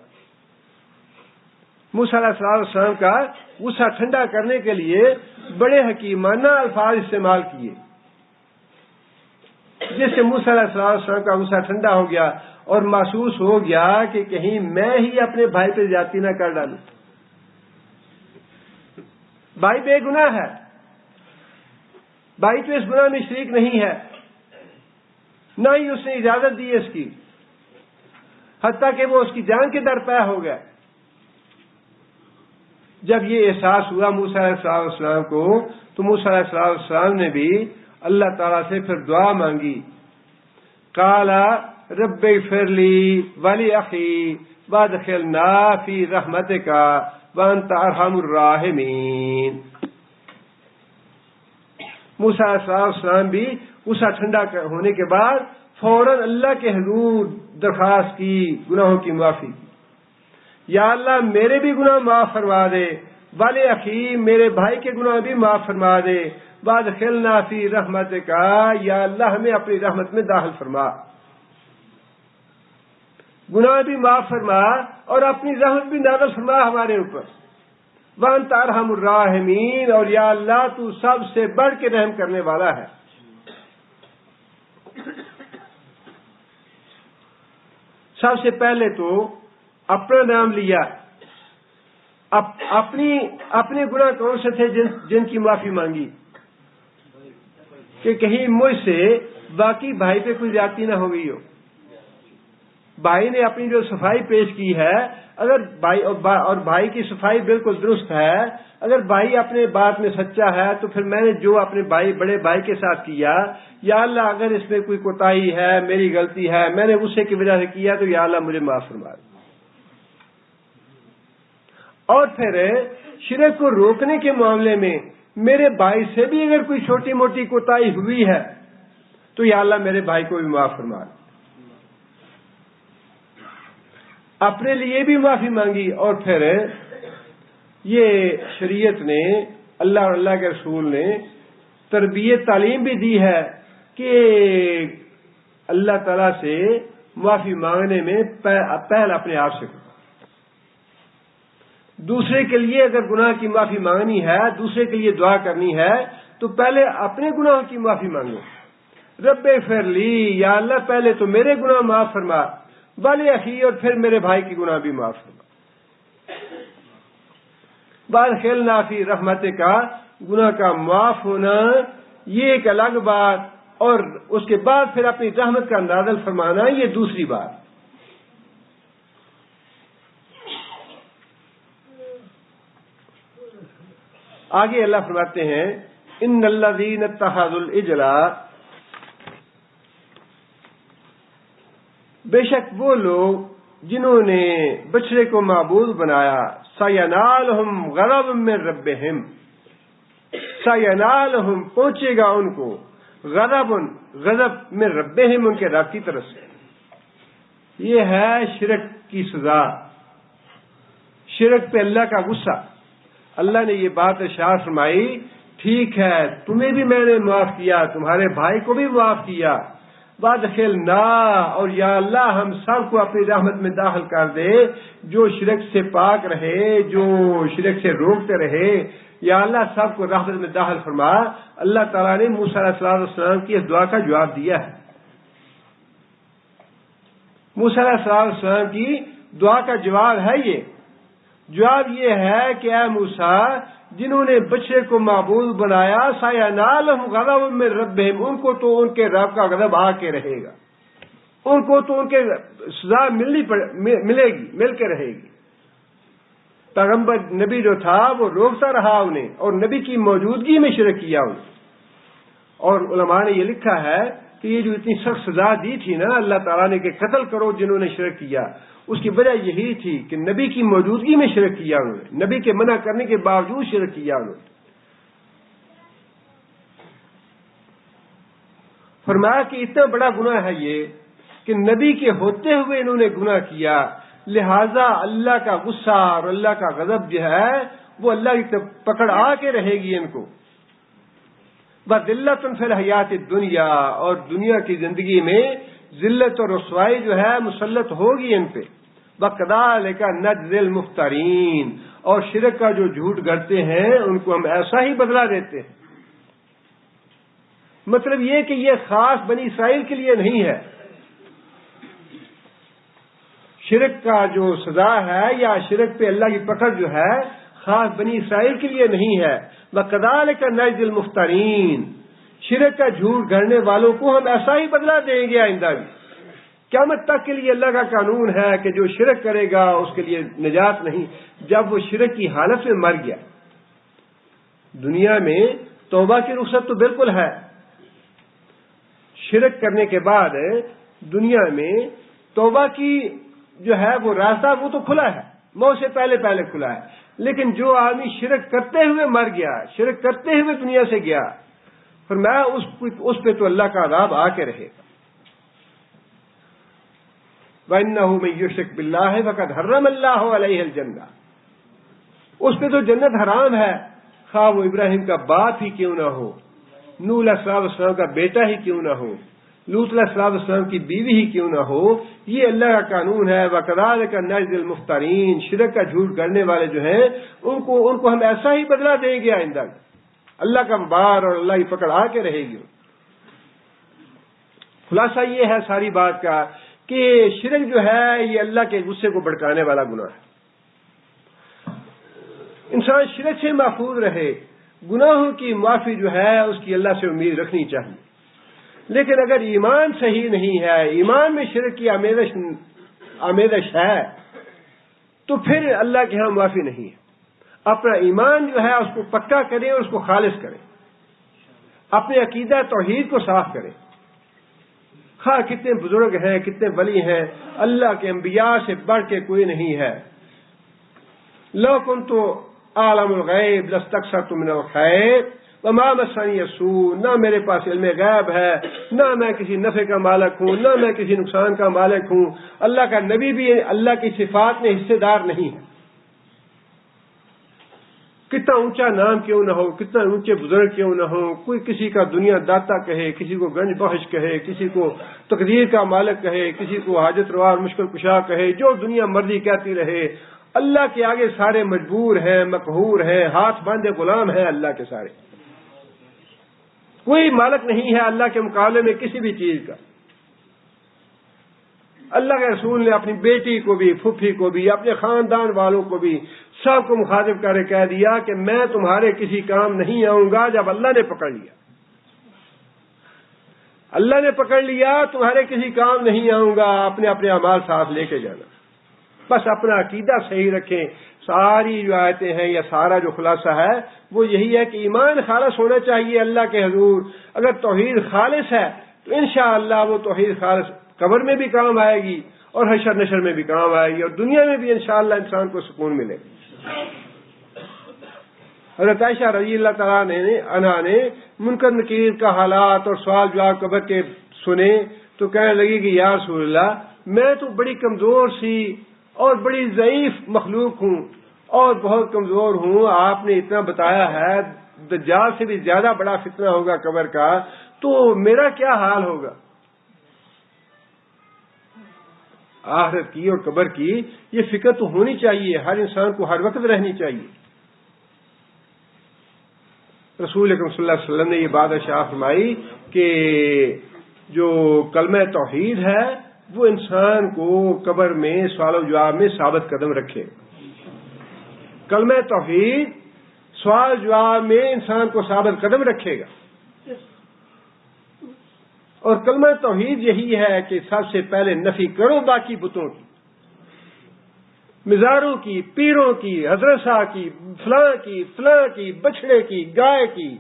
موسیٰ علیہ السلام کا غصہ ٹھنڈا کرنے کے لیے بڑے حکیمانہ الفاظ استعمال کیے، جس سے موسیٰ علیہ السلام کا غصہ ٹھنڈا ہو گیا اور محسوس ہو گیا کہ کہیں میں ہی اپنے بھائی پہ زیادتی نہ کر ڈالوں۔ بھائی بے گناہ ہے، بھائی تو اس گناہ میں شریک نہیں ہے، نہ ہی اس نے اجازت دی اس کی، حتیٰ کہ وہ اس کی جان کے در پہ ہو گیا۔ جب یہ احساس ہوا موسیٰ علیہ السلام کو، تو موسیٰ علیہ السلام نے بھی اللہ تعالیٰ سے پھر دعا مانگی۔ قال رب اغفر لی ولاخی وادخلنا فی رحمتک وانت ارحم الراحمین۔ موسیٰ علیہ السلام بھی غصہ ٹھنڈا ہونے کے بعد فوراً اللہ کے حضور درخواست کی، گناہوں کی معافی کی۔ یا اللہ میرے بھی گناہ معاف فرما دے، والے اخی میرے بھائی کے گناہ بھی معاف فرما دے، وادخلنا فی رحمتک، یا اللہ ہمیں اپنی رحمت میں داخل فرما، گناہ بھی معاف فرما اور اپنی رحمت بھی نازل فرما ہمارے اوپر۔ وانت ارحم الراحمین، اور یا اللہ تو سب سے بڑھ کے رحم کرنے والا ہے۔ سب سے پہلے تو اپنا نام لیا، اپنے گناہ کون سے تھے جن کی معافی مانگی، کہ کہیں مجھ سے باقی بھائی پہ کوئی زیادتی نہ ہو گئی ہو۔ بھائی نے اپنی جو صفائی پیش کی ہے، اگر بھائی اور بھائی کی صفائی بالکل درست ہے، اگر بھائی اپنے بات میں سچا ہے، تو پھر میں نے جو اپنے بڑے بھائی کے ساتھ کیا، یا اللہ اگر اس میں کوئی کوتاہی ہے، میری غلطی ہے، میں نے غصے کی وجہ سے کیا، تو یا اللہ مجھے معاف فرما دے۔ اور پھر شرک کو روکنے کے معاملے میں میرے بھائی سے بھی اگر کوئی چھوٹی موٹی کوتاہی ہوئی ہے، تو یا اللہ میرے بھائی کو بھی معاف فرما دے۔ اپنے لیے بھی معافی مانگی، اور پھر یہ شریعت نے، اللہ اور اللہ کے رسول نے تربیت تعلیم بھی دی ہے کہ اللہ تعالیٰ سے معافی مانگنے میں پہل اپنے آپ سے کرو۔ دوسرے کے لیے اگر گناہ کی معافی مانگنی ہے، دوسرے کے لیے دعا کرنی ہے، تو پہلے اپنے گناہوں کی معافی مانگو۔ رب اغفر لی، یا اللہ پہلے تو میرے گناہ معاف فرما، والی اخی، اور پھر میرے بھائی کی گناہ بھی معاف فرما۔ وادخلنا فی رحمتک، گناہ کا معاف ہونا یہ ایک الگ بات، اور اس کے بعد پھر اپنی رحمت کا نازل فرمانا یہ دوسری بات۔ آگے اللہ فرماتے ہیں ان الذین اتخذوا العجل بے شک وہ لوگ جنہوں نے بچڑے کو معبود بنایا، سینالہم غضب من ربہم، سینالہم پہنچے گا ان کو، غضب من ربہم ان کے رب کی طرف سے۔ یہ ہے شرک کی سزا، شرک پہ اللہ کا غصہ۔ اللہ نے یہ بات ارشاد فرمائی، ٹھیک ہے تمہیں بھی میں نے معاف کیا، تمہارے بھائی کو بھی معاف کیا، وادخلنا، اور یا اللہ ہم سب کو اپنی رحمت میں داخل کر دے، جو شرک سے پاک رہے، جو شرک سے روکتے رہے، یا اللہ سب کو رحمت میں داخل فرما۔ اللہ تعالیٰ نے موسیٰ علیہ السلام کی اس دعا کا جواب دیا ہے۔ موسیٰ علیہ السلام کی دعا کا جواب ہے یہ، جواب یہ ہے کہ اے موسیٰ، جنہوں نے بچے کو معبود بنایا، سینالہم غضب من ربہم، ان کو تو ان کے رب کا غضب آ کے رہے گا، ان کو تو ان کے سزا ملے گی، مل کے رہے گی۔ پیغمبر نبی جو تھا وہ روکتا رہا انہیں، اور نبی کی موجودگی میں شرک کیا انہیں۔ اور علماء نے یہ لکھا ہے کہ یہ جو اتنی سخت سزا دی تھی نا اللہ تعالیٰ نے کہ قتل کرو جنہوں نے شرک کیا، اس کی وجہ یہی تھی کہ نبی کی موجودگی میں شرک کیا انہوں نے، نبی کے منع کرنے کے باوجود شرک کیا انہوں نے۔ فرمایا کہ اتنا بڑا گناہ ہے یہ کہ نبی کے ہوتے ہوئے انہوں نے گناہ کیا، لہذا اللہ کا غصہ اور اللہ کا غضب جو ہے وہ اللہ کی پکڑ آ کے رہے گی ان کو۔ بذلۃ فی الحیات الدنیا، اور دنیا کی زندگی میں ذلت اور رسوائی جو ہے مسلط ہوگی ان پہ۔ وکذالک نجزی المفترین، اور شرک کا جو جھوٹ گڑھتے ہیں ان کو ہم ایسا ہی بدلہ دیتے ہیں۔ مطلب یہ کہ یہ خاص بنی اسرائیل کے لیے نہیں ہے، شرک کا جو سزا ہے یا شرک پہ اللہ کی پکڑ جو ہے خاص بنی اسرائیل کے لیے نہیں ہے۔ وَكَذَلِكَ نَجْزِي الْمُفْتَرِينَ، شرک کا جھوٹ گھڑنے والوں کو ہم ایسا ہی بدلہ دیں گے آئندہ بھی۔ قیامت تک کے لیے اللہ کا قانون ہے کہ جو شرک کرے گا اس کے لیے نجات نہیں، جب وہ شرک کی حالت میں مر گیا۔ دنیا میں توبہ کی رخصت تو بالکل ہے، شرک کرنے کے بعد دنیا میں توبہ کی جو ہے وہ راستہ وہ تو کھلا ہے، موت سے پہلے کھلا ہے، لیکن جو آدمی شرک کرتے ہوئے مر گیا، شرک کرتے ہوئے دنیا سے گیا، فرمایا اس پہ تو اللہ کا عذاب آ کے رہے گا۔ وَإِنَّهُ مَن يُشْرِكْ بِاللَّهِ فَقَدْ حَرَّمَ اللَّهُ عَلَيْهِ الْجَنَّةَ، اس پہ تو جنت حرام ہے، خواہ وہ ابراہیم کا باپ ہی کیوں نہ ہو، نوح علیہ السلام کا بیٹا ہی کیوں نہ ہو، لوط علیہ السلام کی بیوی ہی کیوں نہ ہو۔ یہ اللہ کا قانون ہے۔ وَكَذَلِكَ نَجْزِي الْمُفْتَرِينَ، شرک کا جھوٹ گڑھنے والے جو ہیں ان کو ہم ایسا ہی بدلہ دیں گے آئندہ۔ اللہ کا بار اور اللہ کی پکڑ آ کے رہے گی۔ خلاصہ یہ ہے ساری بات کا کہ شرک جو ہے یہ اللہ کے غصے کو بھڑکانے والا گناہ ہے۔ انسان شرک سے محفوظ رہے، گناہوں کی معافی جو ہے اس کی اللہ سے امید رکھنی چاہیے، لیکن اگر ایمان صحیح نہیں ہے، ایمان میں شرک کی آمیزش ہے، تو پھر اللہ کے ہاں معافی نہیں ہے۔ اپنا ایمان جو ہے اس کو پکا کریں اور اس کو خالص کریں، اپنے عقیدہ توحید کو صاف کریں۔ خواہ کتنے بزرگ ہیں، کتنے ولی ہیں، اللہ کے انبیاء سے بڑھ کے کوئی نہیں ہے۔ لو کنت اعلم الغیب لاستکثرت من الخیر وما مسنی السوء، نہ میرے پاس علم غیب ہے، نہ میں کسی نفع کا مالک ہوں، نہ میں کسی نقصان کا مالک ہوں۔ اللہ کا نبی بھی اللہ کی صفات میں حصے دار نہیں ہے۔ کتنا اونچا نام کیوں نہ ہو، کتنا اونچے بزرگ کیوں نہ ہو، کوئی کسی کا دنیا داتا کہے، کسی کو گنج بخش کہے، کسی کو تقدیر کا مالک کہے، کسی کو حاجت روا اور مشکل کشا کہے، جو دنیا مرضی کہتی رہے، اللہ کے آگے سارے مجبور ہیں، مقہور ہیں، ہاتھ باندھے غلام ہیں اللہ کے سارے۔ کوئی مالک نہیں ہے اللہ کے مقابلے میں کسی بھی چیز کا۔ اللہ کے رسول نے اپنی بیٹی کو بھی، پھوپھی کو بھی، اپنے خاندان والوں کو بھی سب کو مخاطب کر کے کہہ دیا کہ میں تمہارے کسی کام نہیں آؤں گا جب اللہ نے پکڑ لیا۔ اللہ نے پکڑ لیا، تمہارے کسی کام نہیں آؤں گا، اپنے اپنے اعمال ساتھ لے کے جانا۔ بس اپنا عقیدہ صحیح رکھیں۔ ساری جو آیتیں ہیں یا سارا جو خلاصہ ہے وہ یہی ہے کہ ایمان خالص ہونا چاہیے اللہ کے حضور۔ اگر توحید خالص ہے تو انشاءاللہ وہ توحید خالص قبر میں بھی کام آئے گی اور حشر نشر میں بھی کام آئے گی، اور دنیا میں بھی انشاءاللہ انسان کو سکون ملے گا۔ حضرت عائشہ رضی اللہ تعالیٰ عنہا نے منکر نکیر کا حالات اور سوال جواب قبر کے سنے تو کہنے لگی کہ یا رسول اللہ، میں تو بڑی کمزور سی اور بڑی ضعیف مخلوق ہوں اور بہت کمزور ہوں، آپ نے اتنا بتایا ہے دجال سے بھی زیادہ بڑا فتنہ ہوگا قبر کا، تو میرا کیا حال ہوگا؟ آخرت کی اور قبر کی یہ فکر تو ہونی چاہیے، ہر انسان کو ہر وقت رہنی چاہیے۔ رسول اکرم صلی اللہ علیہ وسلم نے یہ بات ارشاد فرمائی کہ جو کلمہ توحید ہے وہ انسان کو قبر میں سوال و جواب میں ثابت قدم رکھے۔ کلمہ توحید سوال جواب میں انسان کو ثابت قدم رکھے گا، اور کلمہ توحید یہی ہے کہ سب سے پہلے نفی کرو باقی بتوں کی، مزاروں کی، پیروں کی، حضرت صاحب کی، فلاں کی، بچڑے کی، گائے کی،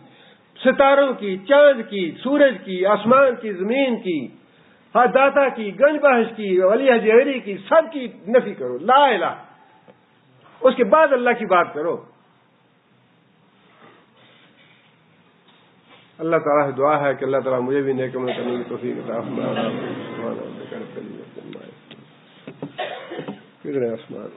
ستاروں کی، چاند کی، سورج کی، آسمان کی، زمین کی، داتا کی، گنج بخش کی، ولی حجیری کی، سب کی نفی کرو، لا الہ، اس کے بعد اللہ کی بات کرو۔ اللہ تعالیٰ سے دعا ہے کہ اللہ تعالیٰ مجھے بھی نیک عمل کرنے کی توفیق عطا فرمائے۔ کدھر ہے آسمان؟